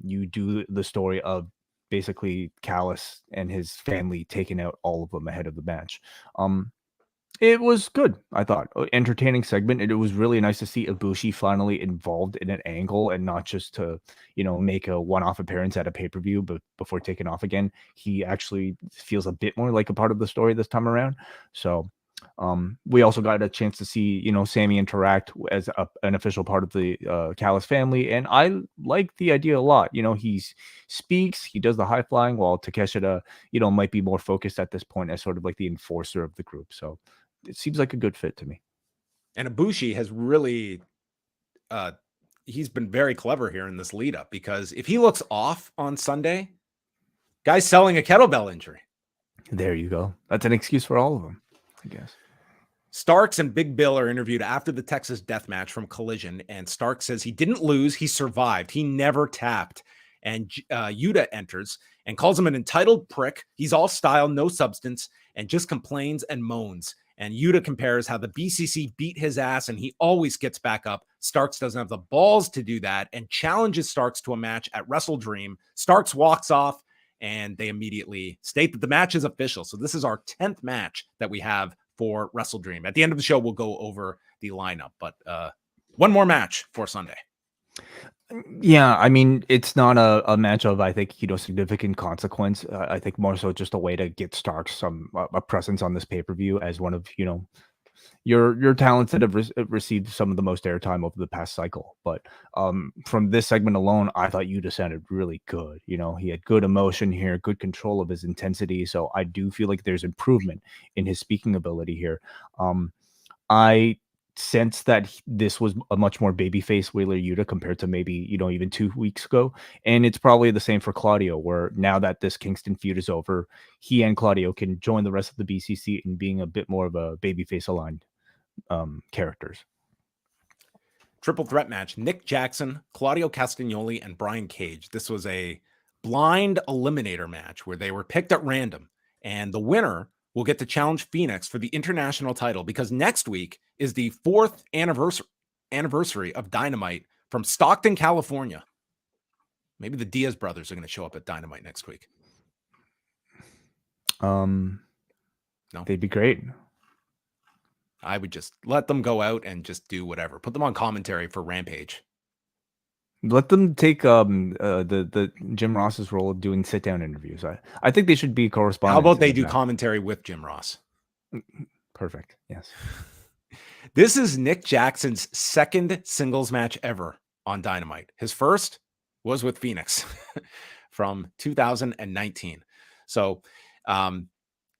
You do the story of basically Callis and his family taking out all of them ahead of the match. Um, it was good, I thought. Entertaining segment. It was really nice to see Ibushi finally involved in an angle and not just to, make a one-off appearance at a pay-per-view, but before taking off again. He actually feels a bit more like a part of the story this time around. So we also got a chance to see, Sammy interact as an official part of the Callis family. And I like the idea a lot. He speaks, he does the high flying, while Takeshita, might be more focused at this point as sort of like the enforcer of the group. So it seems like a good fit to me. And Ibushi has really, he's been very clever here in this lead up, because if he looks off on Sunday, guy's selling a kettlebell injury. There you go. That's an excuse for all of them, I guess. Starks and Big Bill are interviewed after the Texas death match from Collision, and Stark says he didn't lose, he survived. He never tapped. And Yuta enters and calls him an entitled prick. He's all style, no substance, and just complains and moans. And Yuta compares how the BCC beat his ass and he always gets back up. Starks doesn't have the balls to do that and challenges Starks to a match at WrestleDream. Starks walks off and they immediately state that the match is official. So this is our 10th match that we have for WrestleDream. At the end of the show, we'll go over the lineup, but one more match for Sunday. Yeah, I mean, it's not a match of, I think, significant consequence. I think more so just a way to get Starks some a presence on this pay-per-view as one of, your talents that have received some of the most airtime over the past cycle. But from this segment alone, I thought Yuta sounded really good. He had good emotion here, good control of his intensity. So I do feel like there's improvement in his speaking ability here. I sense that this was a much more babyface Wheeler Yuta compared to maybe, even 2 weeks ago. And it's probably the same for Claudio, where now that this Kingston feud is over, he and Claudio can join the rest of the BCC in being a bit more of a babyface aligned characters. Triple threat match: Nick Jackson, Claudio Castagnoli, and Brian Cage. This was a blind eliminator match where they were picked at random, and the winner will get to challenge Fenix for the international title, because next week is the 4th anniversary of Dynamite from Stockton, California. Maybe the Diaz brothers are going to show up at Dynamite next week. No, they'd be great. I would just let them go out and just do whatever. Put them on commentary for Rampage. Let them take the Jim Ross's role of doing sit down interviews. I think they should be correspondents. How about they do commentary with Jim Ross? Perfect. Yes. This is Nick Jackson's 2nd singles match ever on Dynamite. His first was with Fenix from 2019. So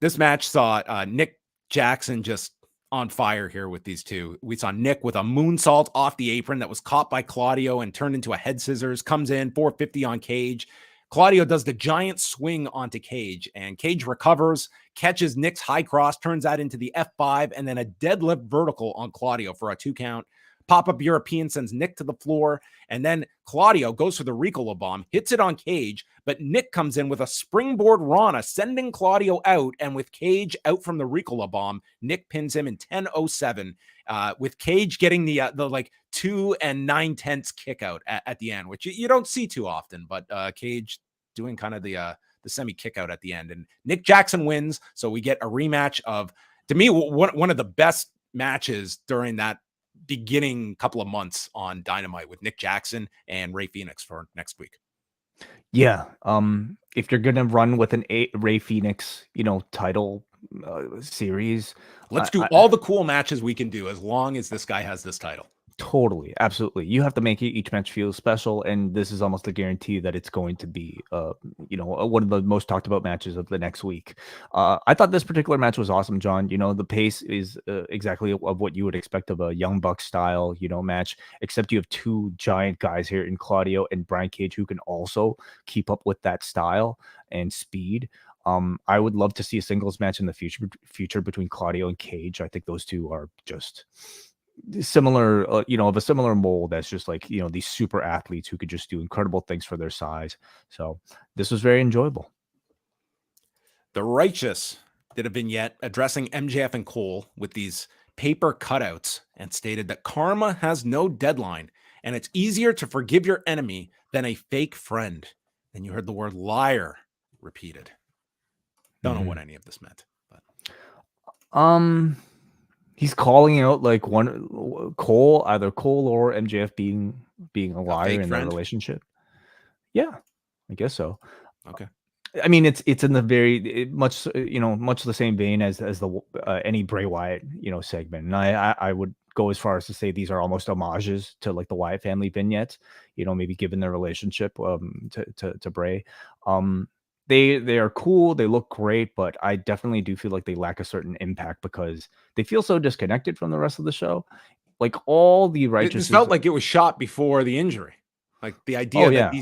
this match saw Nick Jackson just on fire here with these two. We saw Nick with a moonsault off the apron that was caught by Claudio and turned into a head scissors, comes in 450 on Cage. Claudio does the giant swing onto Cage, and Cage recovers, catches Nick's high cross, turns that into the F5, and then a deadlift vertical on Claudio for a 2 count. Pop-up European sends Nick to the floor, and then Claudio goes for the Ricola bomb, hits it on Cage, but Nick comes in with a springboard Rana, sending Claudio out, and with Cage out from the Ricola bomb, Nick pins him in 10:07, with Cage getting the like 2 9/10 kick out at the end, which you don't see too often, but Cage doing kind of the semi kick out at the end, and Nick Jackson wins. So we get a rematch of, to me, one of the best matches during that beginning couple of months on Dynamite, with Nick Jackson and Ray Fenix for next week. Yeah. If you're gonna run with an Ray Fenix, title series, let's do all the cool matches we can do as long as this guy has this title. Totally, absolutely. You have to make each match feel special, and this is almost a guarantee that it's going to be, one of the most talked about matches of the next week. I thought this particular match was awesome, John. The pace is exactly of what you would expect of a Young Bucks style, match, except you have 2 giant guys here in Claudio and Brian Cage who can also keep up with that style and speed. I would love to see a singles match in the future between Claudio and Cage. I think those two are just similar, of a similar mold. That's just like, these super athletes who could just do incredible things for their size. So this was very enjoyable. The Righteous did a vignette addressing MJF and Cole with these paper cutouts and stated that karma has no deadline and it's easier to forgive your enemy than a fake friend. And you heard the word liar repeated. Don't know what any of this meant, but he's calling out like Cole or MJF being a liar in their relationship. Yeah, I guess so. Okay. I mean, it's in the much the same vein as the any Bray Wyatt segment, and I would go as far as to say these are almost homages to like the Wyatt family vignettes, maybe given their relationship to Bray. They are cool, they look great, but I definitely do feel like they lack a certain impact because they feel so disconnected from the rest of the show. Like all the righteous, it felt like it was shot before the injury. Like the idea that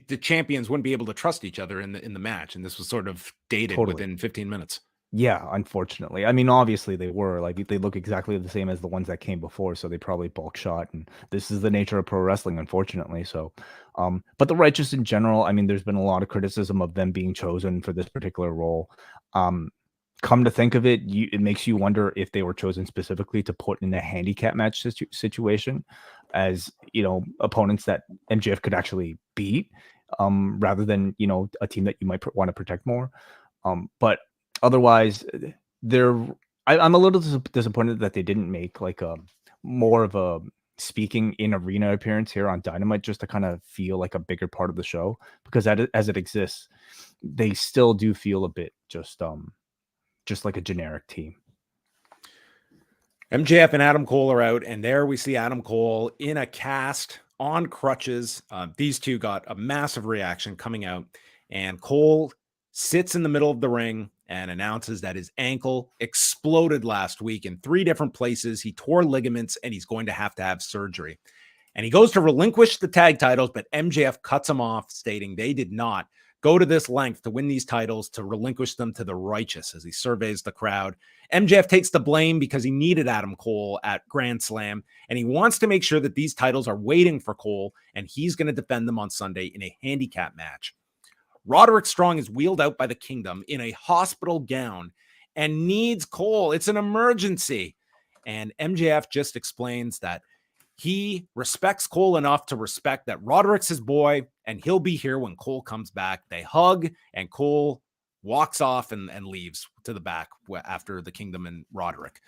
the champions wouldn't be able to trust each other in the match, and this was sort of dated within 15 minutes. Yeah, unfortunately. I mean, obviously they were like they look exactly the same as the ones that came before, so they probably bulk shot, and this is the nature of pro wrestling, unfortunately. So, but the righteous in general, I mean, there's been a lot of criticism of them being chosen for this particular role. Come to think of it, it makes you wonder if they were chosen specifically to put in a handicap match situation, as opponents that MJF could actually beat, rather than a team that you might want to protect more. But otherwise, I'm a little disappointed that they didn't make like a more of a speaking in arena appearance here on Dynamite, just to kind of feel like a bigger part of the show, because as it exists, they still do feel a bit just like a generic team. MJF and Adam Cole are out, and there we see Adam Cole in a cast on crutches. These two got a massive reaction coming out, and Cole sits in the middle of the ring and announces that his ankle exploded last week in 3 different places. He tore ligaments, and he's going to have surgery. And he goes to relinquish the tag titles, but MJF cuts him off, stating they did not go to this length to win these titles, to relinquish them to the righteous. As he surveys the crowd, MJF takes the blame because he needed Adam Cole at Grand Slam, and he wants to make sure that these titles are waiting for Cole, and he's going to defend them on Sunday in a handicap match. Roderick Strong is wheeled out by the Kingdom in a hospital gown and needs Cole. It's an emergency. And MJF just explains that he respects Cole enough to respect that Roderick's his boy, and he'll be here when Cole comes back. They hug, and Cole walks off and leaves to the back after the Kingdom and Roderick.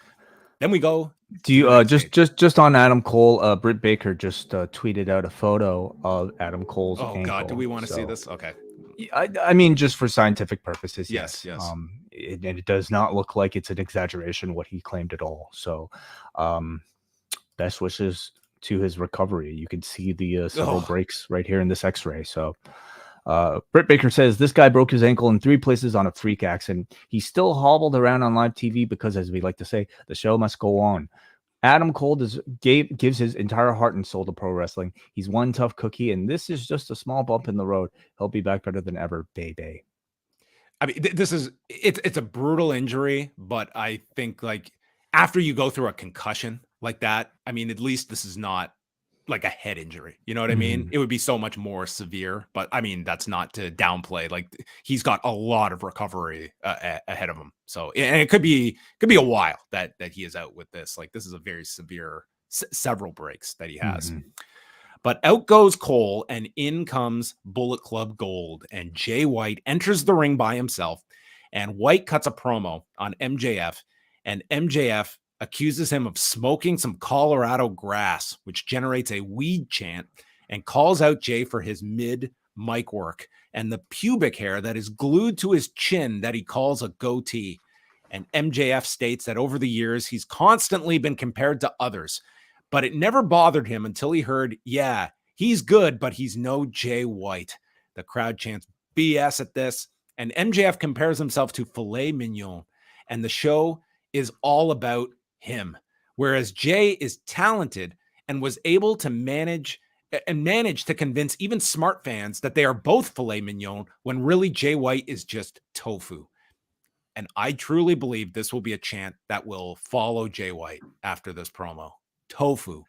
Then we go. Do you just on Adam Cole? Britt Baker just tweeted out a photo of Adam Cole's ankle. God, do we want to see this? Okay. I mean, just for scientific purposes, yes. It does not look like it's an exaggeration what he claimed at all. So, best wishes to his recovery. You can see the several breaks right here in this X-ray. So, Britt Baker says this guy broke his ankle in 3 places on a freak accident. He still hobbled around on live TV because, as we like to say, the show must go on. Adam Cole gives his entire heart and soul to pro wrestling. He's one tough cookie, and this is just a small bump in the road. He'll be back better than ever, baby. I mean, it's a brutal injury, but I think like after you go through a concussion like that, I mean, at least this is not like a head injury. You know what I mean? It would be so much more severe, but I mean, that's not to downplay. Like he's got a lot of recovery ahead of him. So, and it could be a while that he is out with this. Like this is a very severe, several breaks that he has. But out goes Cole, and in comes Bullet Club Gold, and Jay White enters the ring by himself, and White cuts a promo on MJF, and MJF accuses him of smoking some Colorado grass, which generates a weed chant, and calls out Jay for his mid-mic work and the pubic hair that is glued to his chin that he calls a goatee. And MJF states that over the years, he's constantly been compared to others, but it never bothered him until he heard, yeah, he's good, but he's no Jay White. The crowd chants BS at this, and MJF compares himself to filet mignon, and the show is all about him, whereas Jay is talented and was able to manage to convince even smart fans that they are both filet mignon when really Jay White is just tofu. And I truly believe this will be a chant that will follow Jay White after this promo. Tofu.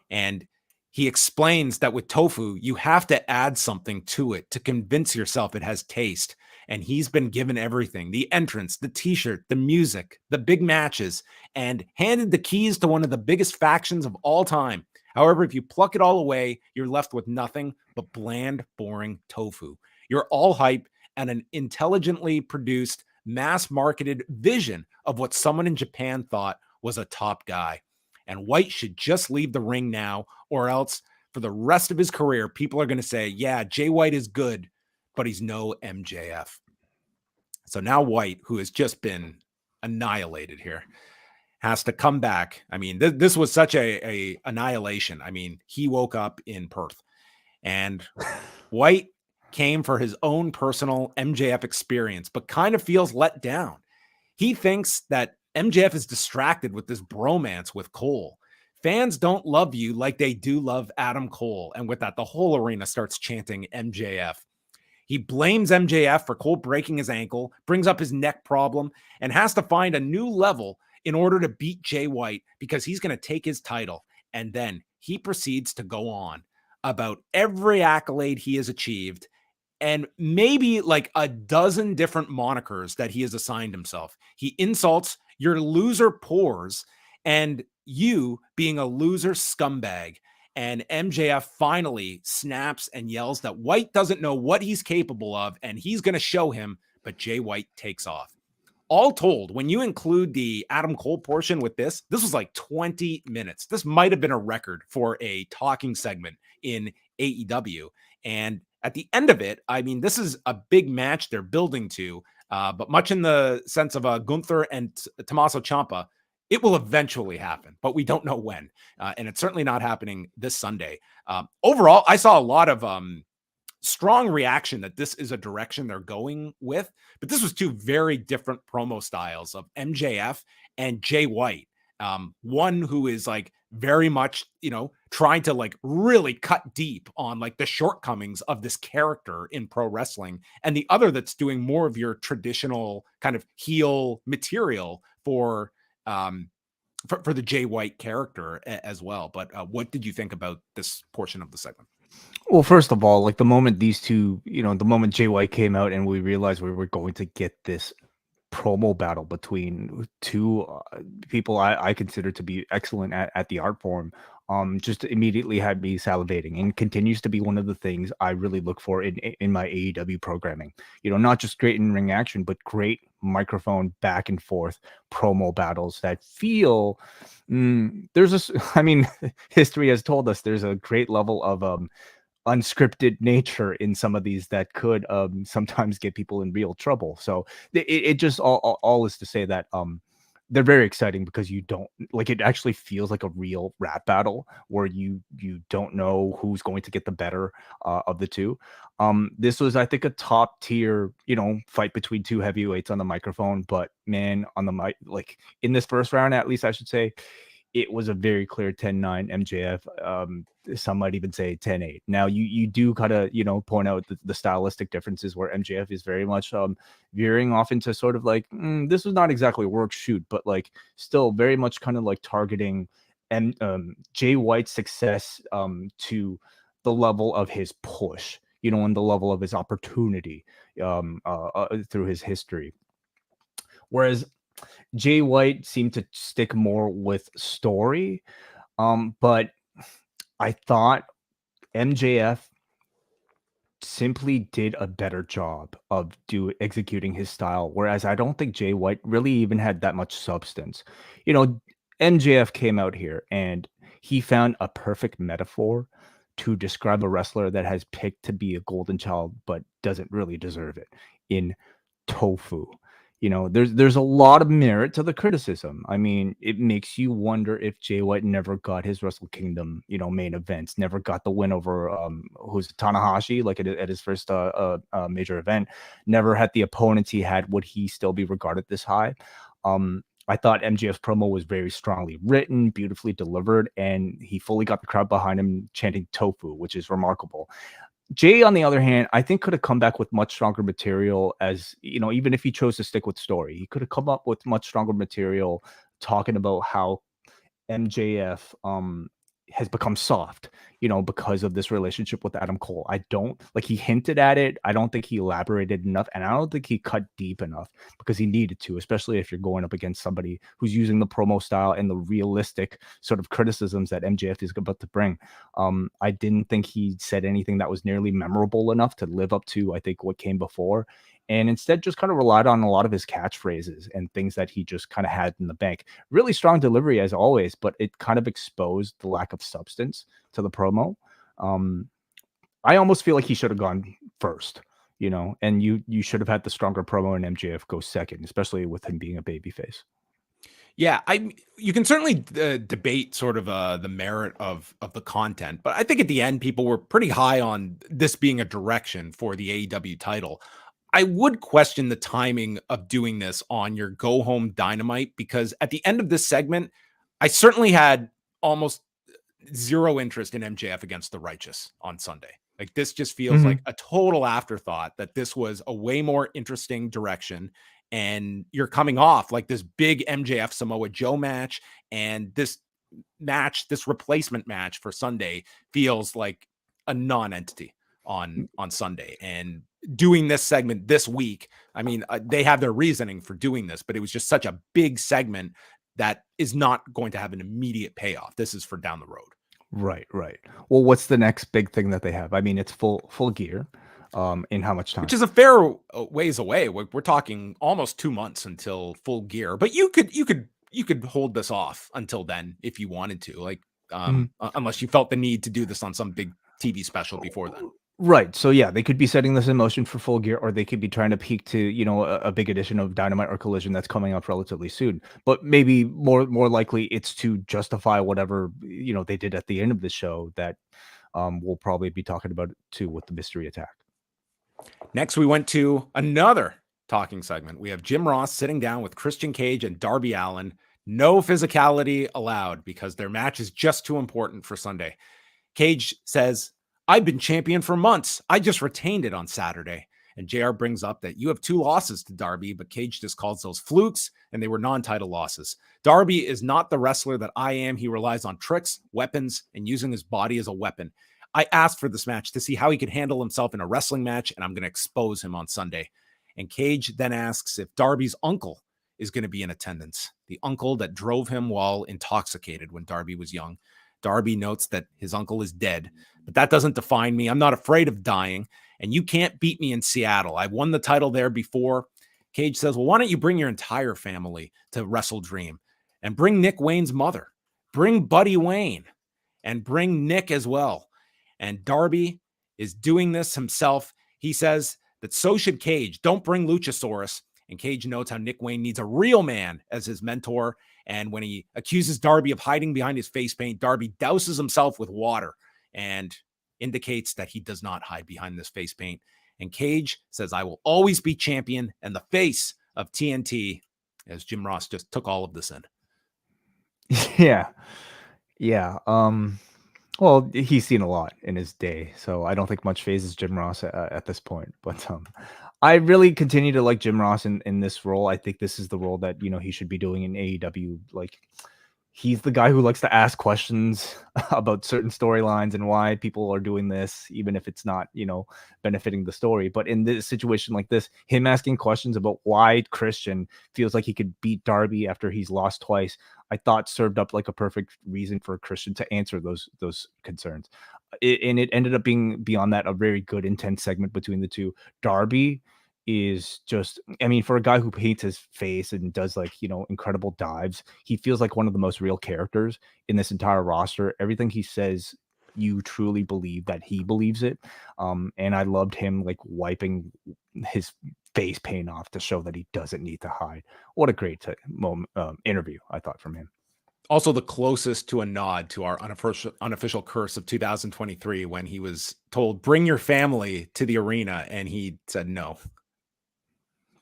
And he explains that with tofu, you have to add something to it to convince yourself it has taste. and he's been given everything: the entrance, the t-shirt, the music, the big matches, and handed the keys to one of the biggest factions of all time. However, if you pluck it all away, you're left with nothing but bland, boring tofu. You're all hype and an intelligently produced, mass-marketed vision of what someone in Japan thought was a top guy. And White should just leave the ring now, or else for the rest of his career, people are going to say, yeah, Jay White is good, but he's no MJF. So now White, who has just been annihilated here, has to come back. I mean, this was such a annihilation. I mean, he woke up in Perth, and White came for his own personal MJF experience, but kind of feels let down. He thinks that MJF is distracted with this bromance with Cole. Fans don't love you like they do love Adam Cole. And with that, the whole arena starts chanting MJF. He blames MJF for Cole breaking his ankle, brings up his neck problem, and has to find a new level in order to beat Jay White because he's going to take his title. And then he proceeds to go on about every accolade he has achieved and maybe like a dozen different monikers that he has assigned himself. He insults your loser pores and you being a loser scumbag. And MJF finally snaps and yells that White doesn't know what he's capable of and he's going to show him, but Jay White takes off. All told, when you include the Adam Cole portion with this was like 20 minutes. This might have been a record for a talking segment in AEW. And at the end of it, I mean, this is a big match they're building to, but much in the sense of Gunther and Tommaso Ciampa, it will eventually happen, but we don't know when. And it's certainly not happening this Sunday. Overall, I saw a lot of strong reaction that this is a direction they're going with, but this was two very different promo styles of MJF and Jay White. One who is like very much, trying to like really cut deep on like the shortcomings of this character in pro wrestling, and the other that's doing more of your traditional kind of heel material for the Jay White character as well. But what did you think about this portion of the segment? Well, first of all, like the moment these two, the moment Jay White came out and we realized we were going to get this promo battle between two people I consider to be excellent at the art form, just immediately had me salivating, and continues to be one of the things I really look for in my AEW programming. Not just great in-ring action, but great microphone back and forth promo battles that feel history has told us there's a great level of unscripted nature in some of these that could sometimes get people in real trouble. So it just all is to say that they're very exciting because you don't like, it actually feels like a real rap battle where you don't know who's going to get the better of the two. This was, I think, a top tier, fight between two heavyweights on the microphone, but man, on the mic, like in this first round, at least I should say, it was a very clear 10-9 MJF. Some might even say 10-8. Now, you do kind of, point out the stylistic differences where MJF is very much veering off into sort of like, this was not exactly a work shoot, but like still very much kind of like targeting Jay White's success to the level of his push, and the level of his opportunity through his history. Whereas Jay White seemed to stick more with story, but I thought MJF simply did a better job of executing his style, whereas I don't think Jay White really even had that much substance. MJF came out here and he found a perfect metaphor to describe a wrestler that has picked to be a golden child but doesn't really deserve it in tofu. There's a lot of merit to the criticism. I mean, it makes you wonder if Jay White never got his Wrestle Kingdom, main events, never got the win over who's Tanahashi, like at his first major event, never had the opponents he had. Would he still be regarded this high? I thought MJF's promo was very strongly written, beautifully delivered, and he fully got the crowd behind him chanting tofu, which is remarkable. Jay, on the other hand, I think could have come back with much stronger material, as even if he chose to stick with story, he could have come up with much stronger material talking about how MJF has become soft, because of this relationship with Adam Cole. I don't like, he hinted at it. I don't think he elaborated enough, and I don't think he cut deep enough because he needed to, especially if you're going up against somebody who's using the promo style and the realistic sort of criticisms that MJF is about to bring. I didn't think he said anything that was nearly memorable enough to live up to, I think, what came before, and instead just kind of relied on a lot of his catchphrases and things that he just kind of had in the bank. Really strong delivery as always, but it kind of exposed the lack of substance to the promo. I almost feel like he should have gone first, and you should have had the stronger promo and MJF go second, especially with him being a babyface. Yeah, you can certainly debate sort of the merit of the content, but I think at the end people were pretty high on this being a direction for the AEW title. I would question the timing of doing this on your go home Dynamite, because at the end of this segment, I certainly had almost zero interest in MJF against the Righteous on Sunday. Like, this just feels like a total afterthought, that this was a way more interesting direction. And you're coming off like this big MJF Samoa Joe match, and this replacement match for Sunday feels like a non-entity on Sunday. And doing this segment this week, I mean, they have their reasoning for doing this, but it was just such a big segment that is not going to have an immediate payoff. This is for down the road. Right. Well, what's the next big thing that they have? I mean, it's full gear. In how much time? Which is a fair ways away. We're talking almost 2 months until Full Gear, but you could hold this off until then if you wanted to, like, unless you felt the need to do this on some big TV special before then. Right. So yeah, they could be setting this in motion for Full Gear, or they could be trying to peak to, a big edition of Dynamite or Collision that's coming up relatively soon. But maybe more likely it's to justify whatever, they did at the end of the show that we'll probably be talking about too with the mystery attack. Next, we went to another talking segment. We have Jim Ross sitting down with Christian Cage and Darby Allin. No physicality allowed because their match is just too important for Sunday. Cage says, "I've been champion for months. I just retained it on Saturday." And JR brings up that you have 2 losses to Darby, but Cage just calls those flukes, and they were non-title losses. Darby is not the wrestler that I am. He relies on tricks, weapons, and using his body as a weapon. I asked for this match to see how he could handle himself in a wrestling match, and I'm going to expose him on Sunday. And Cage then asks if Darby's uncle is going to be in attendance, the uncle that drove him while intoxicated when Darby was young. Darby notes that his uncle is dead, but that doesn't define me. I'm not afraid of dying, and you can't beat me in Seattle. I won the title there before. Cage says, well, why don't you bring your entire family to WrestleDream and bring Nick Wayne's mother, bring Buddy Wayne, and bring Nick as well. And Darby is doing this himself. He says that so should Cage. Don't bring Luchasaurus. And Cage notes how Nick Wayne needs a real man as his mentor. And when he accuses Darby of hiding behind his face paint, Darby douses himself with water and indicates that he does not hide behind this face paint. And Cage says, I will always be champion and the face of TNT, as Jim Ross just took all of this in. Yeah. Well, he's seen a lot in his day, so I don't think much phases Jim Ross at this point. But I really continue to like Jim Ross in this role. I think this is the role that he should be doing in AEW. Like, he's the guy who likes to ask questions about certain storylines and why people are doing this, even if it's not benefiting the story. But in this situation like this, him asking questions about why Christian feels like he could beat Darby after he's lost twice, I thought served up like a perfect reason for Christian to answer those concerns. And it ended up being, beyond that, a very good, intense segment between the two. Darby is just, I mean, for a guy who paints his face and does incredible dives, he feels like one of the most real characters in this entire roster. Everything he says, you truly believe that he believes it. And I loved him wiping his face paint off to show that he doesn't need to hide. What a great interview I thought from him. Also the closest to a nod to our unofficial curse of 2023, when he was told, bring your family to the arena, and he said no.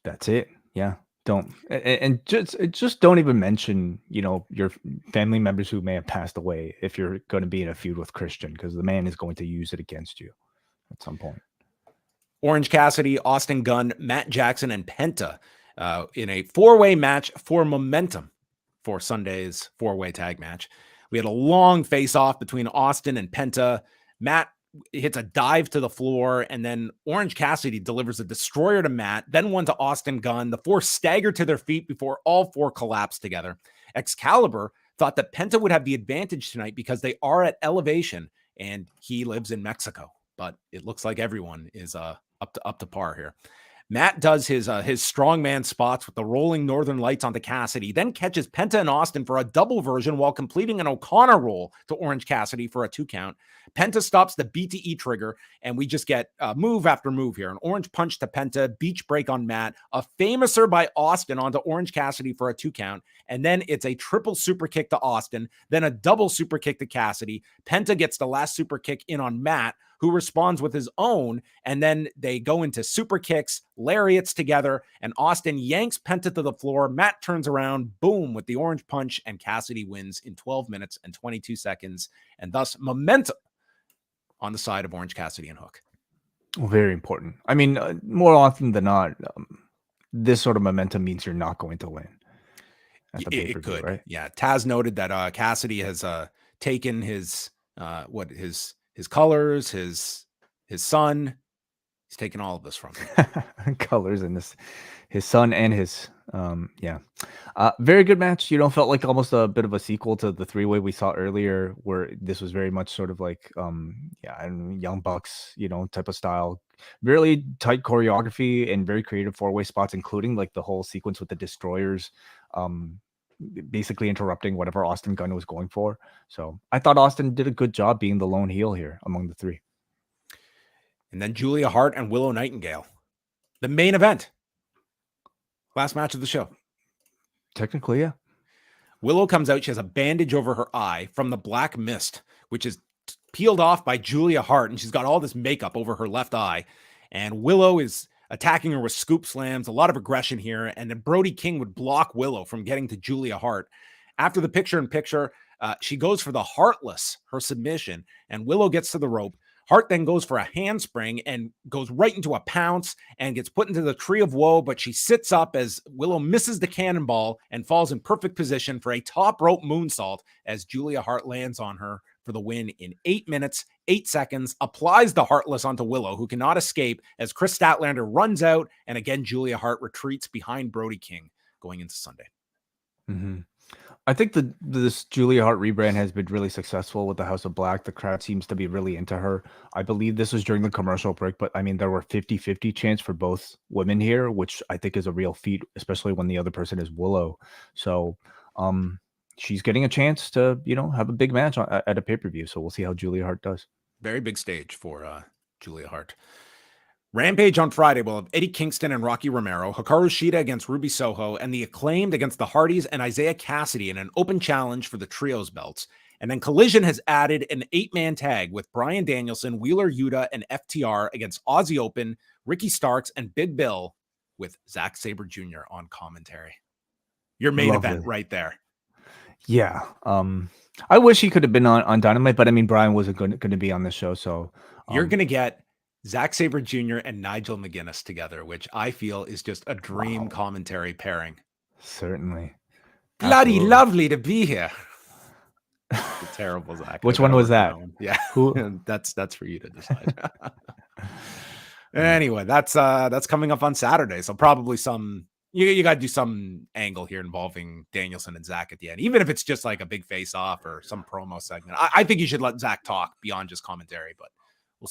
That's it. Yeah. Don't. And just don't even mention, your family members who may have passed away if you're going to be in a feud with Christian, because the man is going to use it against you at some point. Orange Cassidy, Austin Gunn, Matt Jackson, and Penta in a 4-way match for momentum for Sunday's 4-way tag match. We had a long face-off between Austin and Penta. Matt hits a dive to the floor, and then Orange Cassidy delivers a destroyer to Matt, then one to Austin Gunn. The four stagger to their feet before all four collapse together. Excalibur thought that Penta would have the advantage tonight because they are at elevation, and he lives in Mexico. But it looks like everyone is up to par here. Matt does his strongman spots with the rolling Northern Lights onto Cassidy, then catches Penta and Austin for a double version while completing an O'Connor roll to Orange Cassidy for a 2 count. Penta stops the BTE trigger, and we just get move after move here. An orange punch to Penta, beach break on Matt, a famouser by Austin onto Orange Cassidy for a 2 count, and then it's a triple super kick to Austin, then a double super kick to Cassidy. Penta gets the last super kick in on Matt, who responds with his own, and then they go into super kicks, lariats together, and Austin yanks Penta to the floor. Matt turns around, boom, with the orange punch, and Cassidy wins in 12 minutes and 22 seconds, and thus momentum on the side of Orange Cassidy and Hook. Very important. I mean, more often than not, this sort of momentum means you're not going to win. It could, right? Yeah. Taz noted that Cassidy has taken his colors, his son. He's taken all of this from him. Colors and his son and his very good match. Felt like almost a bit of a sequel to the 3-way we saw earlier, where this was very much sort of like Young Bucks, type of style. Really tight choreography and very creative 4-way spots, including like the whole sequence with the destroyers, basically interrupting whatever Austin Gunn was going for. So I thought Austin did a good job being the lone heel here among the three. And then Julia Hart and Willow Nightingale, the main event. Last match of the show. Technically, yeah. Willow comes out. She has a bandage over her eye from the black mist, which is peeled off by Julia Hart. And she's got all this makeup over her left eye. And Willow is attacking her with scoop slams, a lot of aggression here. And then Brody King would block Willow from getting to Julia Hart. After the picture-in-picture, she goes for the Heartless, her submission. And Willow gets to the rope. Hart then goes for a handspring and goes right into a pounce and gets put into the Tree of Woe, but she sits up as Willow misses the cannonball and falls in perfect position for a top rope moonsault as Julia Hart lands on her for the win in 8 minutes, 8 seconds, applies the Heartless onto Willow, who cannot escape as Chris Statlander runs out, and again, Julia Hart retreats behind Brody King going into Sunday. Mm-hmm. I think this Julia Hart rebrand has been really successful with the House of Black. The crowd seems to be really into her. I believe this was during the commercial break, but I mean, there were 50-50 chants for both women here, which I think is a real feat, especially when the other person is Willow. So she's getting a chance to, have a big match at a pay-per-view. So we'll see how Julia Hart does. Very big stage for Julia Hart. Rampage on Friday will have Eddie Kingston and Rocky Romero, Hikaru Shida against Ruby Soho, and the Acclaimed against the Hardys and Isaiah Cassidy in an open challenge for the Trios belts. And then Collision has added an 8-man tag with Bryan Danielson, Wheeler Yuta, and FTR against Aussie Open, Ricky Starks, and Big Bill with Zack Sabre Jr. on commentary. Your main event right there. Yeah. I wish he could have been on Dynamite, but I mean, Bryan wasn't going to be on the show. So you're going to get Zack Sabre Jr. and Nigel McGuinness together, which I feel is just a dream commentary pairing. Certainly. Bloody lovely to be here. Terrible, Zach. Which one was that? Yeah. Who? That's for you to decide. Anyway, that's coming up on Saturday. So probably you got to do some angle here involving Danielson and Zach at the end, even if it's just like a big face off or some promo segment. I think you should let Zach talk beyond just commentary, but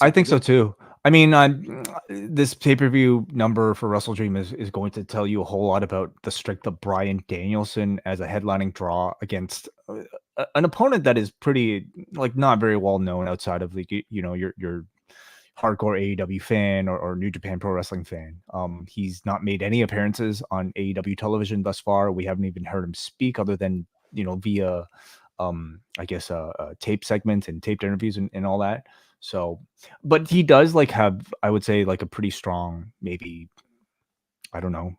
I think so too. I mean, this pay-per-view number for WrestleDream is going to tell you a whole lot about the strength of Bryan Danielson as a headlining draw against an opponent that is pretty not very well known outside of your hardcore AEW fan or New Japan Pro Wrestling fan. He's not made any appearances on AEW television thus far. We haven't even heard him speak other than via tape segments and taped interviews and all that. So, but he does have, I would say, a pretty strong, maybe, I don't know.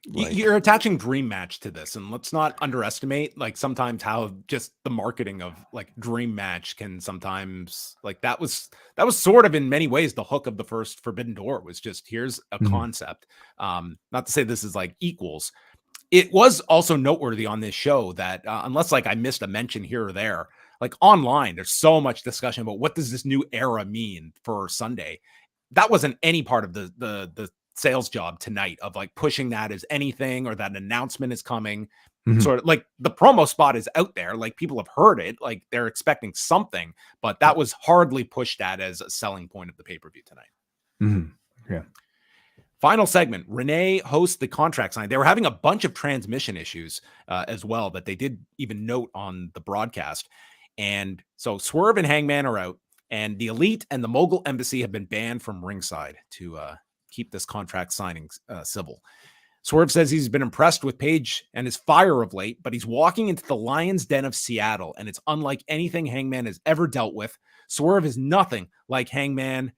You're attaching dream match to this, and let's not underestimate sometimes how just the marketing of dream match can sometimes that was sort of in many ways the hook of the first Forbidden Door was just here's a concept. Not to say this is equals. it was also noteworthy on this show that unless like I missed a mention here or there, like online, there's so much discussion about what does this new era mean for Sunday. That wasn't any part of the sales job tonight of like pushing that as anything or that an announcement is coming. Sort of like the promo spot is out there, like people have heard it, like they're expecting something, but that was hardly pushed at as a selling point of the pay-per-view tonight. Yeah. Final segment, Renee hosts the contract sign. They were having a bunch of transmission issues as well that they did even note on the broadcast. And so Swerve and Hangman are out, and the Elite and the Mogul Embassy have been banned from ringside to keep this contract signing civil. Swerve says he's been impressed with Page and his fire of late, but he's walking into the Lion's Den of Seattle, and it's unlike anything Hangman has ever dealt with. Swerve is nothing like Hangman,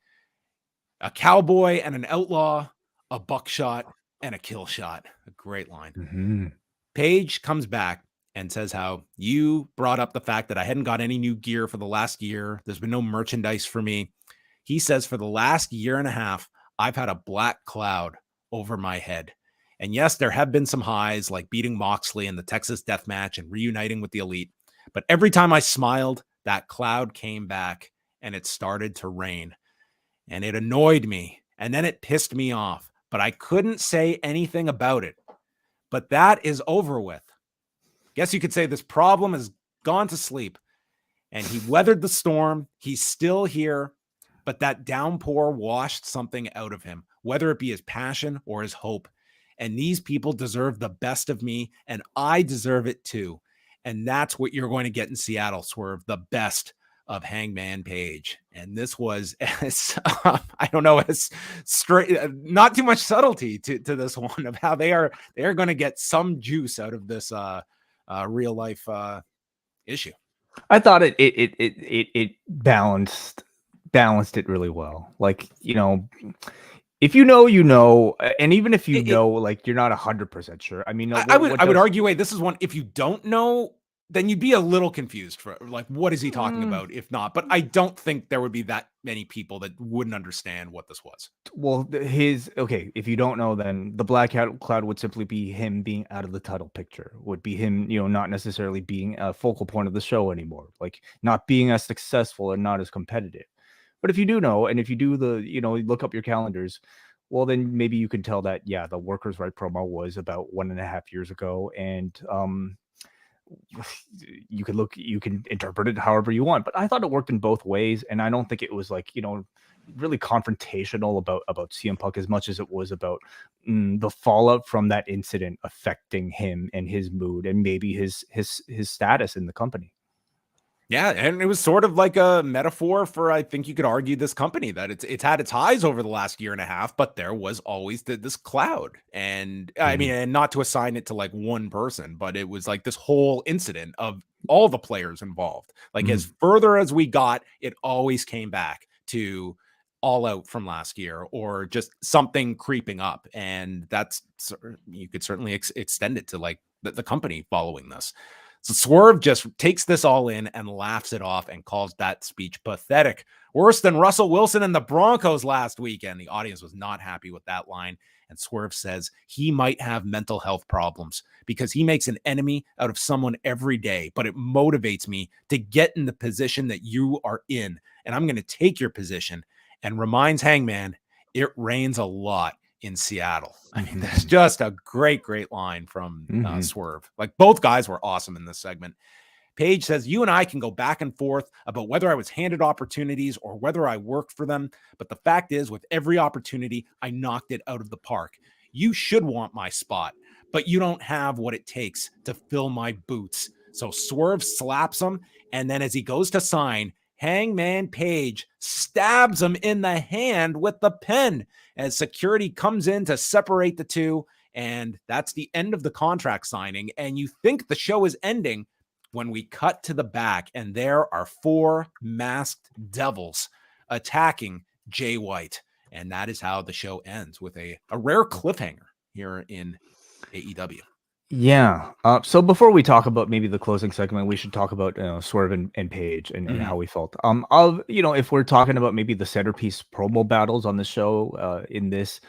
a cowboy and an outlaw, a buckshot and a kill shot. A great line. Page comes back and says how you brought up the fact that I hadn't got any new gear for the last year. There's been no merchandise for me. He says for the last year and a half, I've had a black cloud over my head. And yes, there have been some highs like beating Moxley in the Texas Death Match and reuniting with the Elite. But every time I smiled, that cloud came back and it started to rain. And it annoyed me. And then it pissed me off. But I couldn't say anything about it. But that is over with. Guess you could say this problem has gone to sleep. And he weathered the storm. He's still here. But that downpour washed something out of him, whether it be his passion or his hope. And these people deserve the best of me, and I deserve it too. And that's what you're going to get in Seattle, Swerve, the best of Hangman Page. And this was, as, I don't know, as straight, not too much subtlety to this one of how they are going to get some juice out of this real life issue. I thought it balanced it really well. Like, you know, if you know, and even if you know, like you're not 100% sure. I mean, I would argue, wait, this is one. If you don't know, then you'd be a little confused for like, what is he talking about? If not, but I don't think there would be that many people that wouldn't understand what this was. Well, if you don't know, then the black cloud would simply be him being out of the title picture, would be him, you know, not necessarily being a focal point of the show anymore, like not being as successful and not as competitive. But if you do know, and if you do look up your calendars, well, then maybe you can tell that, yeah, the Workers' Right promo was about 1.5 years ago. And you can interpret it however you want. But I thought it worked in both ways. And I don't think it was like, you know, really confrontational about CM Punk as much as it was about the fallout from that incident affecting him and his mood and maybe his status in the company. Yeah, and it was sort of like a metaphor for, I think you could argue, this company that it's had its highs over the last year and a half, but there was always this cloud. And I mean, and not to assign it to like one person, but it was like this whole incident of all the players involved. Like as further as we got, it always came back to All Out from last year or just something creeping up. And that's, you could certainly extend it to like the company following this. So Swerve just takes this all in and laughs it off and calls that speech pathetic. Worse than Russell Wilson and the Broncos last weekend. The audience was not happy with that line. And Swerve says he might have mental health problems because he makes an enemy out of someone every day, but it motivates me to get in the position that you are in. And I'm going to take your position, and reminds Hangman, it rains a lot in Seattle. I mean, that's just a great line from Swerve. Like both guys were awesome in this segment. Page says, you and I can go back and forth about whether I was handed opportunities or whether I worked for them. But the fact is, with every opportunity, I knocked it out of the park. You should want my spot, but you don't have what it takes to fill my boots. So Swerve slaps him. And then as he goes to sign, Hangman Page stabs him in the hand with the pen as security comes in to separate the two. And that's the end of the contract signing. And you think the show is ending when we cut to the back, and there are 4 masked devils attacking Jay White. And that is how the show ends, with a rare cliffhanger here in AEW. Yeah. So before we talk about maybe the closing segment, we should talk about Swerve and Page and how we felt. If we're talking about maybe the centerpiece promo battles on the show in this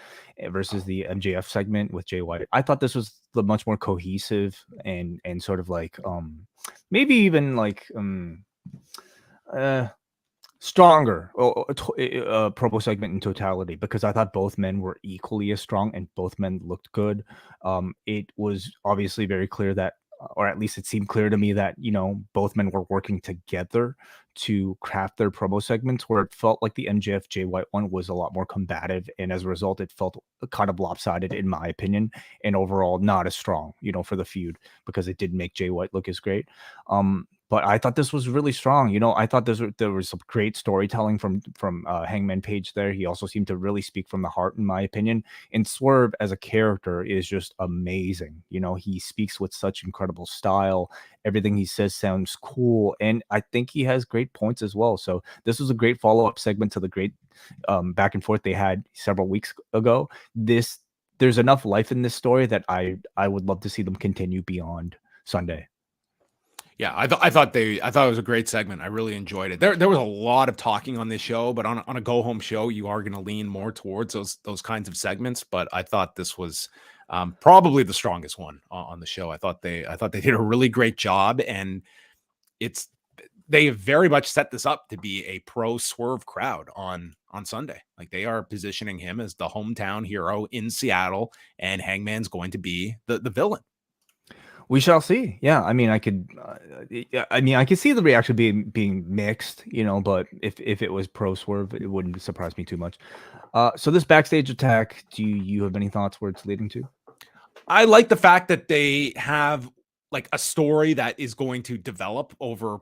versus the MJF segment with Jay White, I thought this was much more cohesive and sort of like maybe even like stronger promo segment in totality, because I thought both men were equally as strong and both men looked good. It was obviously very clear that, or at least it seemed clear to me that, you know, both men were working together to craft their promo segments, where it felt like the MJF Jay White one was a lot more combative, and as a result it felt kind of lopsided in my opinion, and overall not as strong, you know, for the feud, because it did make Jay White look as great. But I thought this was really strong. You know, I thought there was some great storytelling from Hangman Page there. He also seemed to really speak from the heart, in my opinion. And Swerve as a character is just amazing. You know, he speaks with such incredible style. Everything he says sounds cool. And I think he has great points as well. So this was a great follow-up segment to the great back and forth they had several weeks ago. There's enough life in this story that I would love to see them continue beyond Sunday. Yeah, I thought it was a great segment. I really enjoyed it. There was a lot of talking on this show, but on a go home show, you are going to lean more towards those kinds of segments. But I thought this was probably the strongest one on the show. I thought they did a really great job, and they very much set this up to be a pro Swerve crowd on Sunday. Like, they are positioning him as the hometown hero in Seattle, and Hangman's going to be the villain. We shall see. Yeah, I mean, I could see the reaction being mixed, you know, but if it was pro Swerve, it wouldn't surprise me too much. So this backstage attack, do you have any thoughts where it's leading to? I like the fact that they have like a story that is going to develop over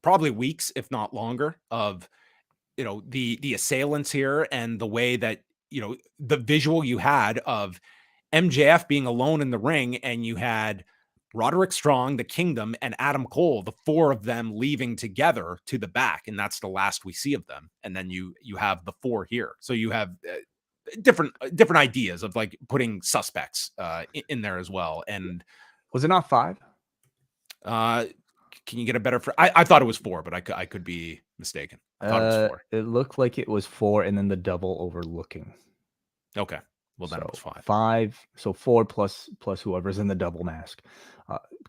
probably weeks, if not longer, of, you know, the assailants here, and the way that, you know, the visual you had of MJF being alone in the ring, and you had Roderick Strong, the Kingdom, and Adam Cole, the four of them leaving together to the back, and that's the last we see of them. And then you have the four here, so you have different ideas of like putting suspects in there as well. And was it not 5? Can you get a better? I thought it was 4, but I could be mistaken. I thought it was 4. It looked like it was 4, and then the double overlooking. Okay. Well, then it was 5. 5, so 4 plus whoever's in the double mask.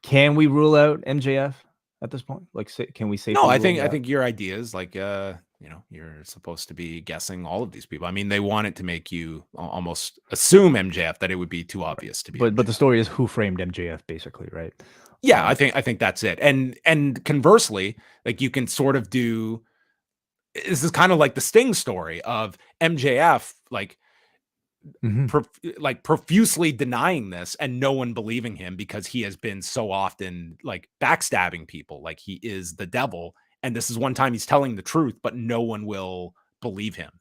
Can we rule out MJF at this point? Like, can we say? No, I think your idea is like, you know, you're supposed to be guessing all of these people. I mean, they wanted to make you almost assume MJF, that it would be too obvious to be. But the story is who framed MJF, basically, right? Yeah, I think that's it. And conversely, like, you can sort of do. This is kind of like the Sting story of MJF, like. Profusely denying this and no one believing him, because he has been so often like backstabbing people, like he is the devil, and this is one time he's telling the truth, but no one will believe him.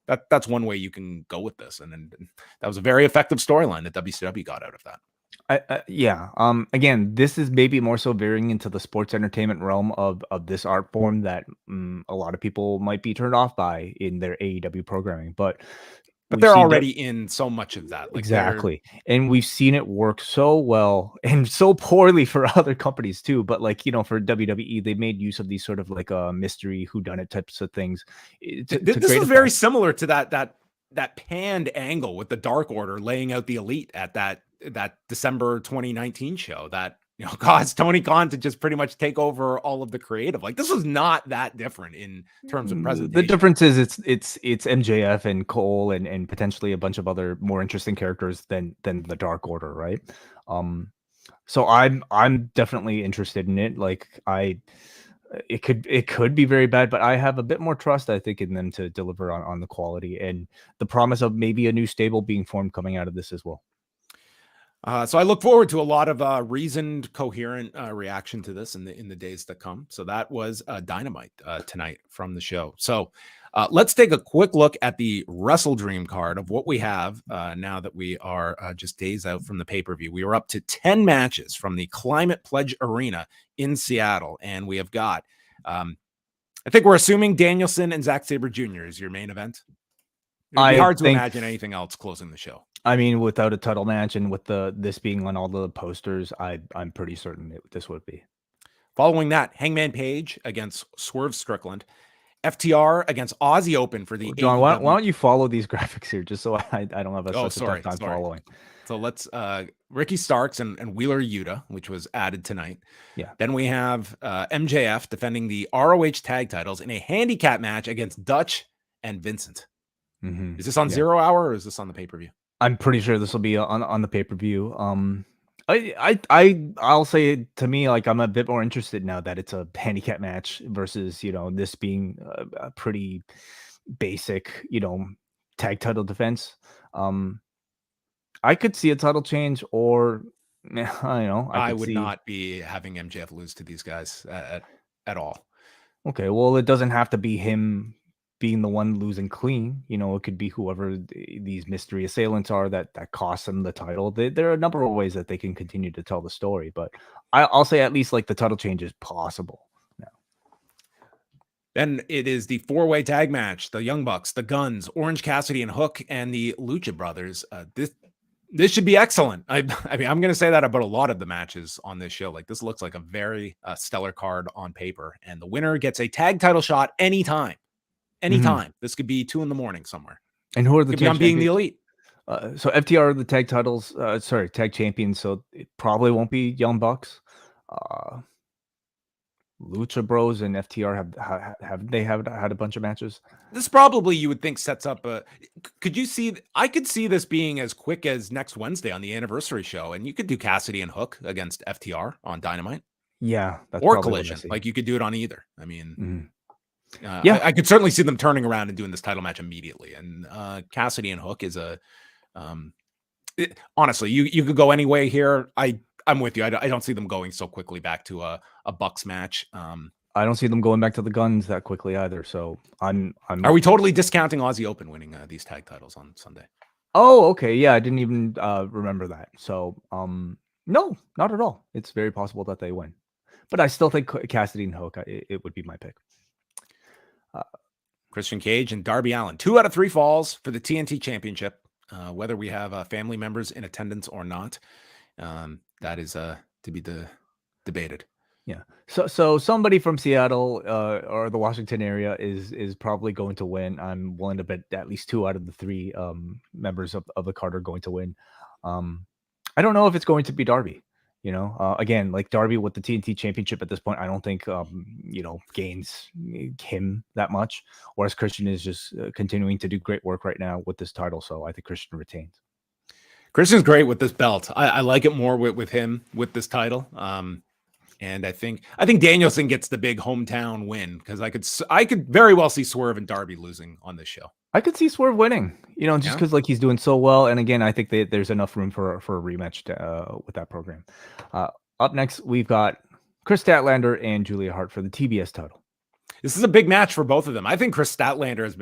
That's one way you can go with this, and that was a very effective storyline that WCW got out of that. Yeah. Again, this is maybe more so veering into the sports entertainment realm of this art form that a lot of people might be turned off by in their AEW programming, but they're already in so much of that. Like, exactly. And we've seen it work so well and so poorly for other companies too. But like, you know, for WWE, they made use of these sort of like mystery whodunit types of things. This is very similar to that panned angle with the Dark Order laying out the Elite at that December 2019 show that, you know, caused Tony Khan to just pretty much take over all of the creative. Like, this was not that different in terms of presentation. The difference is it's MJF and Cole and potentially a bunch of other more interesting characters than the Dark Order, right? So I'm definitely interested in it. Like, it could be very bad, but I have a bit more trust, I think, in them to deliver on the quality and the promise of maybe a new stable being formed coming out of this as well. So I look forward to a lot of reasoned, coherent reaction to this in the days that come. So that was Dynamite tonight from the show. So let's take a quick look at the WrestleDream card of what we have now that we are just days out from the pay-per-view. We are up to 10 matches from the Climate Pledge Arena in Seattle, and we have got, I think we're assuming Danielson and Zack Sabre Jr. is your main event. It'd be hard to imagine anything else closing the show. I mean, without a title match and with this being on all the posters, I'm pretty certain this would be. Following that, Hangman Page against Swerve Strickland, FTR against Aussie Open for the John, why don't you follow these graphics here just so I don't have a tough time following. So let's Ricky Starks and Wheeler Yuta, which was added tonight. Yeah. Then we have MJF defending the ROH tag titles in a handicap match against Dutch and Vincent. Mm-hmm. Is this on 0 Hour or is this on the pay-per-view? I'm pretty sure this will be on the pay-per-view. I'll say, to me, like, I'm a bit more interested now that it's a handicap match versus, this being a pretty basic, tag title defense. I could see a title change, or I would not be having MJF lose to these guys at all. Okay, well, it doesn't have to be him being the one losing clean. It could be whoever these mystery assailants are that cost them the title. There are a number of ways that they can continue to tell the story, but I'll say at least like the title change is possible now. Then it is the 4-way tag match: the Young Bucks, the Guns, Orange Cassidy and Hook, and the Lucha Brothers. This should be excellent. I mean, I'm going to say that about a lot of the matches on this show. Like, this looks like a very stellar card on paper, and the winner gets a tag title shot anytime. Anytime. This could be 2 a.m. somewhere. And who are the tag being the Elite? So FTR are the tag titles. Tag champions. So it probably won't be Young Bucks. Lucha Bros and FTR have they had a bunch of matches? This probably, you would think, sets up a. Could you see? I could see this being as quick as next Wednesday on the anniversary show, and you could do Cassidy and Hook against FTR on Dynamite. Yeah, or Collision. Like, you could do it on either. I mean, yeah, I could certainly see them turning around and doing this title match immediately. And Cassidy and Hook is a. Honestly, you could go any way here. I'm with you. I don't see them going so quickly back to a Bucks match. I don't see them going back to the Guns that quickly either. So I'm. Are we totally discounting Aussie Open winning these tag titles on Sunday? Oh, okay. Yeah, I didn't even remember that. So no, not at all. It's very possible that they win, but I still think Cassidy and Hook. It would be my pick. Christian Cage and Darby Allin, 2 out of 3 falls for the TNT Championship. Whether we have family members in attendance or not. That is to be debated. Yeah. So somebody from Seattle or the Washington area is probably going to win. I'm willing to bet at least 2 out of the 3 members of the card are going to win. I don't know if it's going to be Darby. Again, like Darby with the TNT Championship at this point, I don't think gains him that much. Whereas Christian is just continuing to do great work right now with this title. So I think Christian retains. Christian's great with this belt. I like it more with him with this title. And I think Danielson gets the big hometown win, because I could very well see Swerve and Darby losing on this show. I could see Swerve winning, just because like he's doing so well. And again, I think there's enough room for a rematch with that program. Up next, we've got Chris Statlander and Julia Hart for the TBS title. This is a big match for both of them. I think Chris Statlander has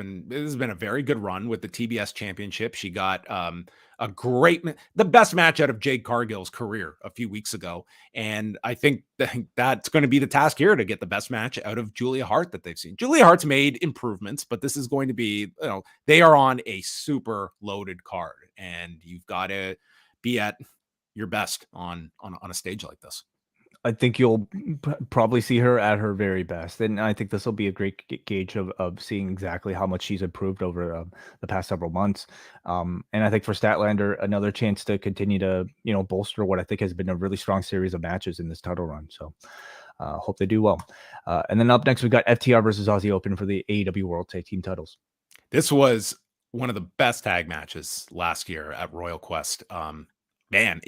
been a very good run with the TBS Championship. She got the best match out of Jade Cargill's career a few weeks ago. And I think that's going to be the task here, to get the best match out of Julia Hart that they've seen. Julia Hart's made improvements, but this is going to be, they are on a super loaded card, and you've got to be at your best on a stage like this. I think you'll probably see her at her very best. And I think this will be a great gauge of seeing exactly how much she's improved over the past several months. And I think for Statlander, another chance to continue to, bolster what I think has been a really strong series of matches in this title run. So hope they do well. And then up next, we've got FTR versus Aussie Open for the AEW World Tag Team titles. This was one of the best tag matches last year at Royal Quest. Man,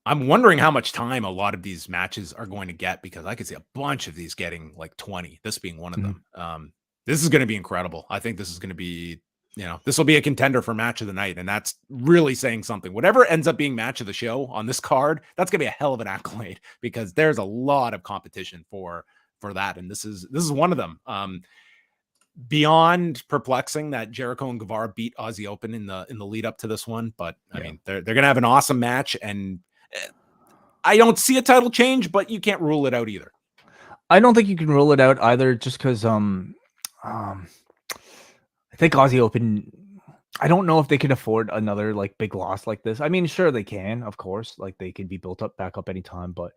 I'm wondering how much time a lot of these matches are going to get, because I could see a bunch of these getting like 20, this being one of them. This is going to be incredible. I think this is going to be, this will be a contender for match of the night. And that's really saying something. Whatever ends up being match of the show on this card, that's going to be a hell of an accolade, because there's a lot of competition for that. And this is one of them. Beyond perplexing that Jericho and Guevara beat Aussie Open in the lead up to this one. But I mean, they're going to have an awesome match, and I don't see a title change, but you can't rule it out either. I don't think you can rule it out either, just because I think Aussie Open, I don't know if they can afford another like big loss like this. I mean, sure they can, of course, like they can be built up back up anytime, but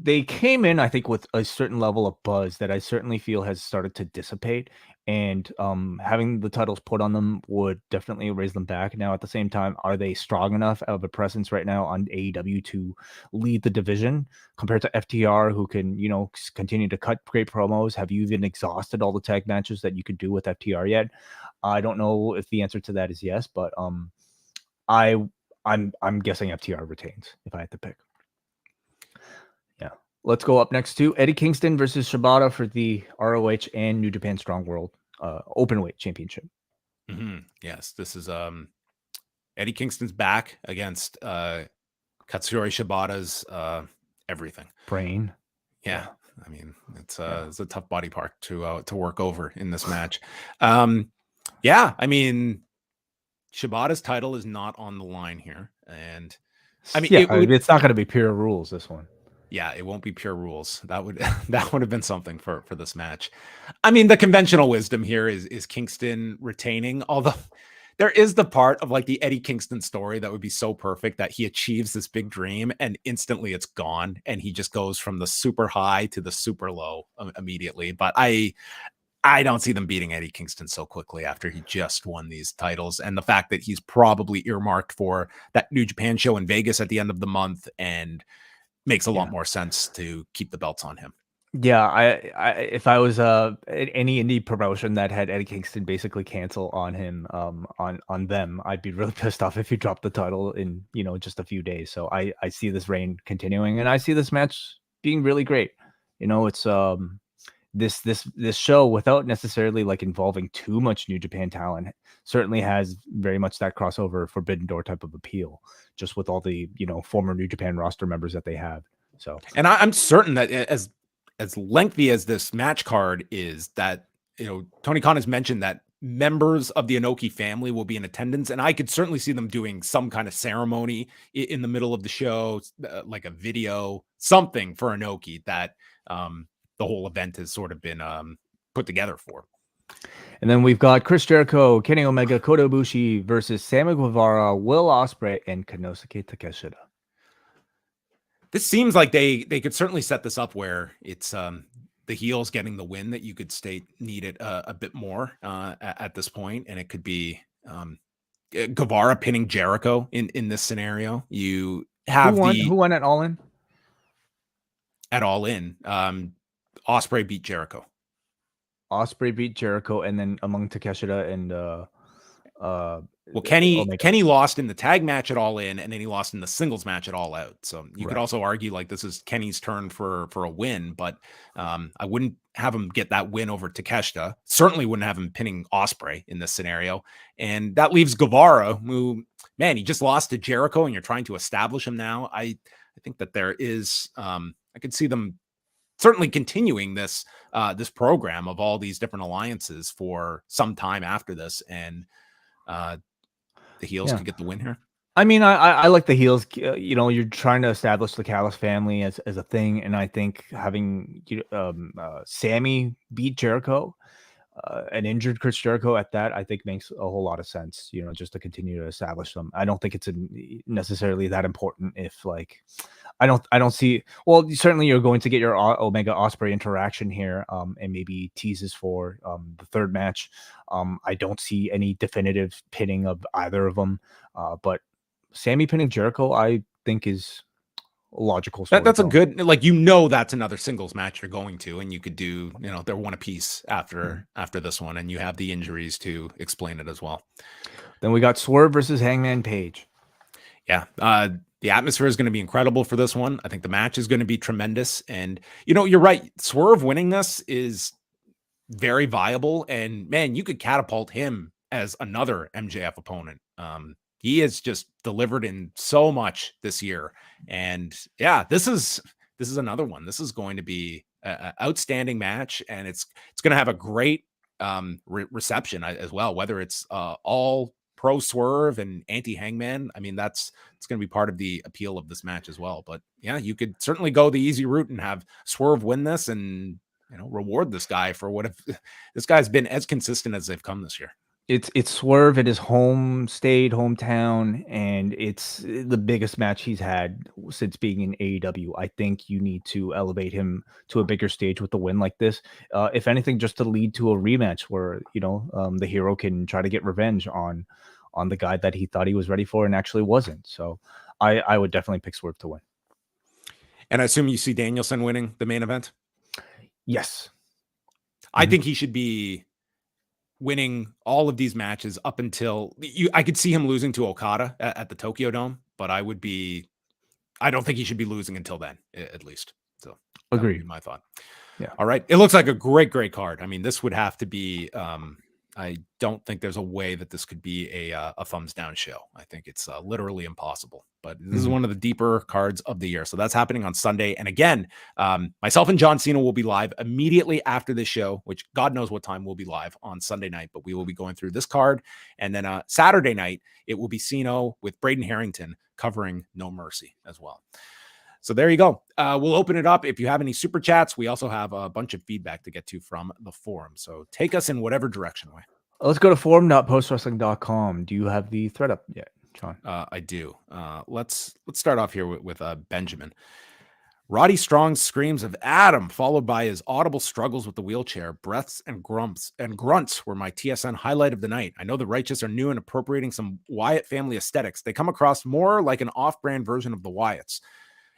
they came in, I think, with a certain level of buzz that I certainly feel has started to dissipate. And having the titles put on them would definitely raise them back. Now, at the same time, are they strong enough of a presence right now on AEW to lead the division compared to FTR, who can, continue to cut great promos? Have you even exhausted all the tag matches that you could do with FTR yet? I don't know if the answer to that is yes, but I'm guessing FTR retains if I had to pick. Yeah. Let's go up next to Eddie Kingston versus Shibata for the ROH and New Japan Strong World Openweight Championship. Mm-hmm. Yes, this is Eddie Kingston's back against Katsuyori Shibata's everything. Brain. Yeah. I mean, it's a tough body part to work over in this match. Yeah, I mean, Shibata's title is not on the line here, and I mean, it's not going to be pure rules. This one. Yeah, it won't be pure rules. That would have been something for this match. I mean, the conventional wisdom here is Kingston retaining, although there is the part of like the Eddie Kingston story that would be so perfect that he achieves this big dream and instantly it's gone and he just goes from the super high to the super low immediately. But I don't see them beating Eddie Kingston so quickly after he just won these titles, and the fact that he's probably earmarked for that New Japan show in Vegas at the end of the month and makes a lot more sense to keep the belts on him. Yeah, I if I was any indie promotion that had Eddie Kingston basically cancel on him on them, I'd be really pissed off if he dropped the title in just a few days. So I see this reign continuing, and I see this match being really great. It's this show, without necessarily like involving too much New Japan talent, certainly has very much that crossover Forbidden Door type of appeal, just with all the former New Japan roster members that they have. So, and I'm certain that as lengthy as this match card is, that Tony Khan has mentioned that members of the Inoki family will be in attendance, and I could certainly see them doing some kind of ceremony in the middle of the show, like a video, something for Inoki that the whole event has sort of been put together for. And then we've got Chris Jericho, Kenny Omega, Kota Ibushi versus Sammy Guevara, Will Ospreay, and Konosuke Takeshita. This seems like they could certainly set this up where it's the heels getting the win that you could state needed a bit more at this point, and it could be Guevara pinning Jericho in this scenario. You have who won at Allin? At Allin, Ospreay beat Jericho. Ospreay beat Jericho, and then among Takeshita and Kenny lost in the tag match at All In, and then he lost in the singles match at All Out. So you could also argue like this is Kenny's turn for a win, but I wouldn't have him get that win over Takeshita. Certainly wouldn't have him pinning Ospreay in this scenario. And that leaves Guevara, who, man, he just lost to Jericho, and you're trying to establish him now. I think that there is I could see them certainly continuing this this program of all these different alliances for some time after this, and the heels could get the win here. I mean, I like the heels. You're trying to establish the Callis family as a thing, and I think having Sammy beat Jericho, an injured Chris Jericho at that, I think makes a whole lot of sense. Just to continue to establish them. I don't think it's necessarily that important. If like, I don't see. Well, certainly you're going to get your Omega Ospreay interaction here, and maybe teases for the third match. I don't see any definitive pinning of either of them, but Sammy pinning Jericho, I think, is a logical. That's a good, like, that's another singles match you're going to, and you could do, they're one apiece after this one, and you have the injuries to explain it as well. Then we got Swerve versus Hangman Page. Yeah, the atmosphere is going to be incredible for this one. I think the match is going to be tremendous, and you're right. Swerve winning this is very viable, and man, you could catapult him as another MJF opponent. He has just delivered in so much this year. And yeah, this is another one. This is going to be an outstanding match, and it's going to have a great reception as well, whether it's all pro Swerve and anti Hangman. I mean, it's going to be part of the appeal of this match as well. But yeah, you could certainly go the easy route and have Swerve win this and reward this guy for this guy's been as consistent as they've come this year. It's Swerve at his hometown, and it's the biggest match he's had since being in AEW. I think you need to elevate him to a bigger stage with the win like this. If anything, just to lead to a rematch where the hero can try to get revenge on the guy that he thought he was ready for and actually wasn't. So I would definitely pick Swerve to win. And I assume you see Danielson winning the main event? Yes. I think he should be winning all of these matches up until I could see him losing to Okada at the Tokyo Dome, but I don't think he should be losing until then, at least. So that would be my thought. Yeah. All right. It looks like a great card. I mean, this would have to be, I don't think there's a way that this could be a thumbs down show. I think it's literally impossible, but this is one of the deeper cards of the year. So that's happening on Sunday. And again, myself and John Cena will be live immediately after this show, which God knows what time we'll be live on Sunday night, but we will be going through this card. And then Saturday night, it will be Cena with Braden Harrington covering No Mercy as well. So there you go. We'll open it up. If you have any super chats, we also have a bunch of feedback to get to from the forum. So take us in whatever direction way. Let's go to forum.postwrestling.com. Do you have the thread up yet, John? I do. Let's start off here with Benjamin. Roddy Strong's screams of Adam, followed by his audible struggles with the wheelchair, breaths and grunts were my TSN highlight of the night. I know the Righteous are new and appropriating some Wyatt family aesthetics. They come across more like an off-brand version of the Wyatts.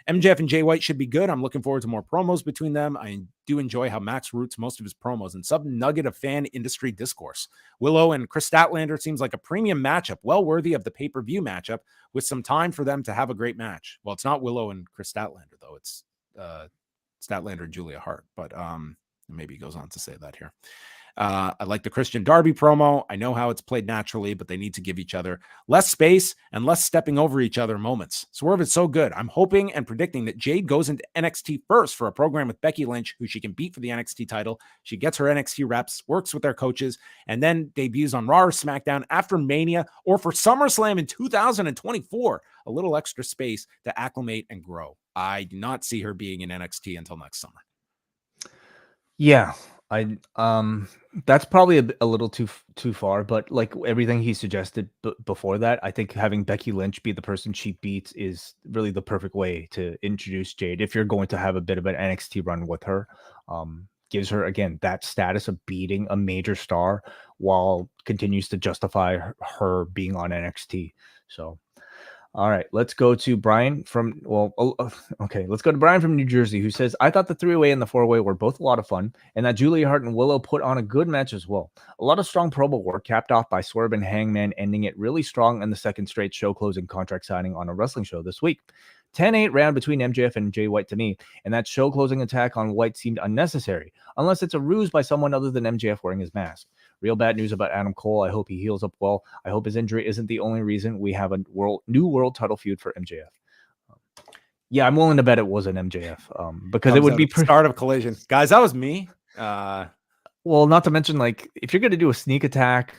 MJF and Jay White should be good. I'm looking forward to more promos between them. I do enjoy how Max roots most of his promos and some nugget of fan industry discourse. Willow and Chris Statlander seems like a premium matchup, well worthy of the pay-per-view matchup with some time for them to have a great match. Well, it's not Willow and Chris Statlander, though. It's Statlander and Julia Hart, but maybe he goes on to say that here. I like the Christian Darby promo. I know how it's played naturally, but they need to give each other less space and less stepping over each other moments. Swerve is so good. I'm hoping and predicting that Jade goes into NXT first for a program with Becky Lynch, who she can beat for the NXT title. She gets her NXT reps, works with their coaches, and then debuts on Raw or SmackDown after Mania or for SummerSlam in 2024. A little extra space to acclimate and grow. I do not see her being in NXT until next summer. Yeah. That's probably a little too far, but like everything he suggested before that, I think having Becky Lynch be the person she beats is really the perfect way to introduce Jade. If you're going to have a bit of an NXT run with her, gives her again that status of beating a major star while continues to justify her being on NXT. So. All right, let's go to Brian from, let's go to Brian from New Jersey, who says, I thought the three-way and the four-way were both a lot of fun, and that Julia Hart and Willow put on a good match as well. A lot of strong promo work, capped off by Swerve and Hangman, ending it really strong in the second straight show-closing contract signing on a wrestling show this week. 10-8 round between MJF and Jay White to me, and that show-closing attack on White seemed unnecessary, unless it's a ruse by someone other than MJF wearing his mask. Real bad news about Adam Cole. I hope he heals up well. I hope his injury isn't the only reason we have a new world title feud for MJF. Yeah, I'm willing to bet it was an MJF because it would be start of Collision. Guys, that was me. Well, not to mention, like, if you're going to do a sneak attack,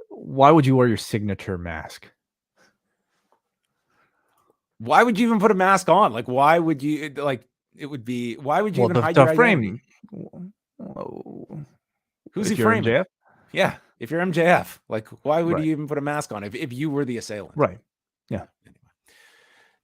why would you wear your signature mask? Why would you even put a mask on? Like, why would you, like, it would be, why would you even hide your frame? Who's he framing? MJF? Yeah, if you're MJF, like, why would you even put a mask on if you were the assailant? Right. Yeah. Anyway.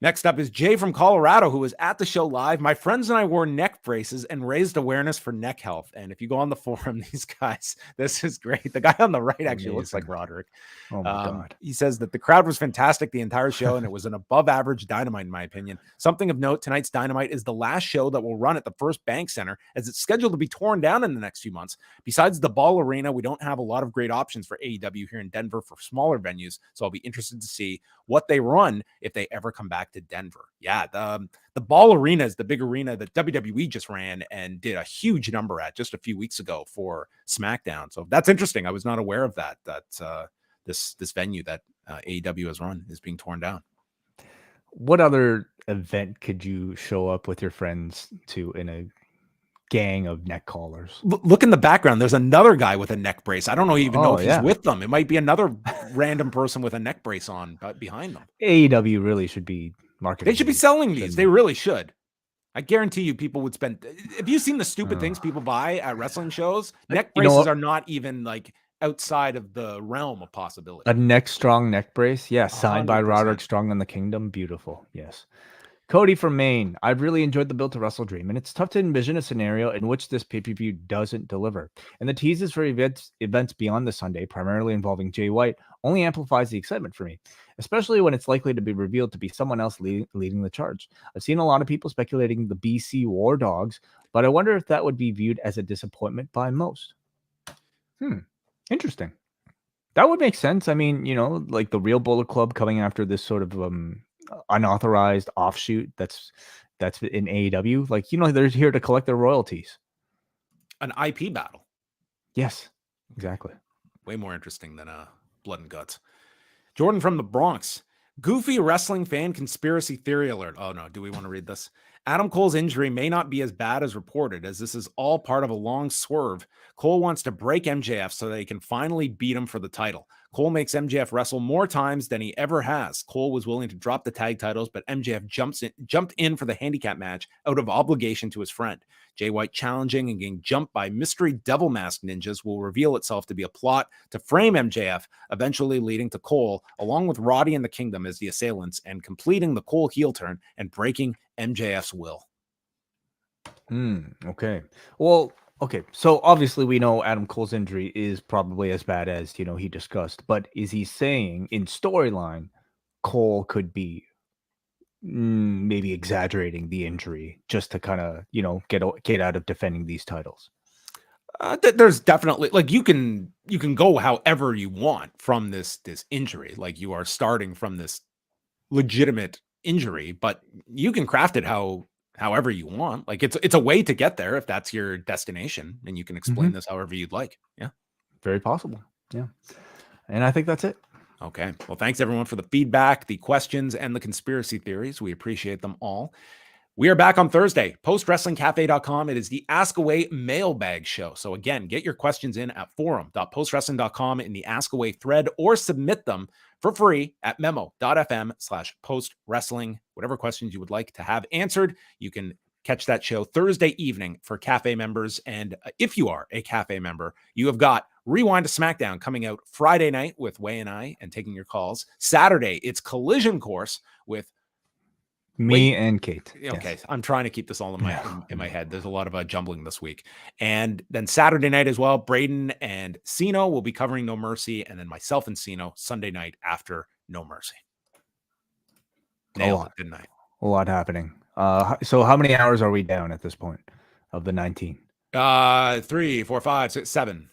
Next up is Jay from Colorado, who was at the show live. My friends and I wore neck braces and raised awareness for neck health. And if you go on the forum, these guys, this is great. The guy on the right actually looks like Roderick. Oh my God. He says that the crowd was fantastic the entire show, and it was an above average Dynamite, in my opinion. Something of note, tonight's Dynamite is the last show that will run at the First Bank Center, as it's scheduled to be torn down in the next few months. Besides the Ball Arena, we don't have a lot of great options for AEW here in Denver for smaller venues. So I'll be interested to see what they run if they ever come back to Denver. Yeah, the Ball Arena is the big arena that WWE just ran and did a huge number at just a few weeks ago for SmackDown. So that's interesting. I was not aware of that this venue that AEW has run is being torn down. What other event could you show up with your friends to in a gang of neck collars? Look in the background. There's another guy with a neck brace. I don't know if he's with them. It might be another random person with a neck brace on behind them. AEW really should be marketing. They should be selling these. They really should. I guarantee you people would spend. Have you seen the stupid things people buy at wrestling shows? Neck braces are not even like outside of the realm of possibility. A neck strong neck brace. Yeah, signed by 100%. Roderick Strong and the Kingdom. Beautiful. Yes. Cody from Maine. I've really enjoyed the build to WrestleDream, and it's tough to envision a scenario in which this pay-per-view doesn't deliver. And the teases for events beyond the Sunday, primarily involving Jay White, only amplifies the excitement for me, especially when it's likely to be revealed to be someone else leading the charge. I've seen a lot of people speculating the BC War Dogs, but I wonder if that would be viewed as a disappointment by most. Interesting. That would make sense. I mean, like the Real Bullet Club coming after this sort of unauthorized offshoot that's in AEW. Like, they're here to collect their royalties. An IP battle. Yes, exactly. Way more interesting than Blood and Guts. Jordan from the Bronx. Goofy wrestling fan conspiracy theory alert. Oh no, do we want to read this? Adam Cole's injury may not be as bad as reported, as this is all part of a long swerve. Cole wants to break MJF so that he can finally beat him for the title. Cole makes MJF wrestle more times than he ever has. Cole was willing to drop the tag titles, but MJF jumped in for the handicap match out of obligation to his friend. Jay White challenging and getting jumped by mystery devil mask ninjas will reveal itself to be a plot to frame MJF, eventually leading to Cole, along with Roddy and the Kingdom as the assailants, and completing the Cole heel turn and breaking MJF's will. Okay. Well, okay. So obviously we know Adam Cole's injury is probably as bad as, he discussed, but is he saying in storyline, Cole could be maybe exaggerating the injury just to kind of, get out of defending these titles? There's definitely, like, you can go however you want from this injury. Like, you are starting from this legitimate injury, but you can craft it however you want. Like, it's a way to get there if that's your destination, and you can explain this however you'd like. Yeah, very possible. Yeah, and I think that's it. Okay, well, thanks everyone for the feedback, the questions, and the conspiracy theories. We appreciate them all. We are back on Thursday, postwrestlingcafe.com. It is the Ask Away mailbag show. So again, get your questions in at forum.postwrestling.com in the Ask Away thread, or submit them for free at memo.fm/postwrestling. Whatever questions you would like to have answered, you can catch that show Thursday evening for Cafe members. And if you are a Cafe member, you have got Rewind to SmackDown coming out Friday night with Wai and I and taking your calls. Saturday, it's Collision Course with me and Kate. Okay, yes. I'm trying to keep this all in my head. There's a lot of jumbling this week. And then Saturday night as well, Braden and Sino will be covering No Mercy, and then myself and Sino Sunday night after No Mercy. Nailed it, didn't I? A lot happening. So how many hours are we down at this point of the 19? 3, 4, 5, 6, 7.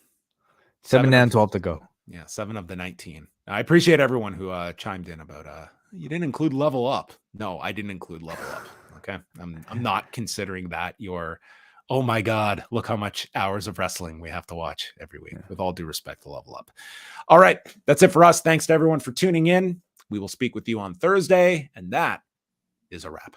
7 and 12 to go. Yeah, 7 of the 19. I appreciate everyone who chimed in about you didn't include Level Up. No, I didn't include Level Up. Okay, I'm not considering that your, oh my God, look how much hours of wrestling we have to watch every week. With all due respect to Level Up. All right, that's it for us. Thanks to everyone for tuning in. We will speak with you on Thursday, and that is a wrap.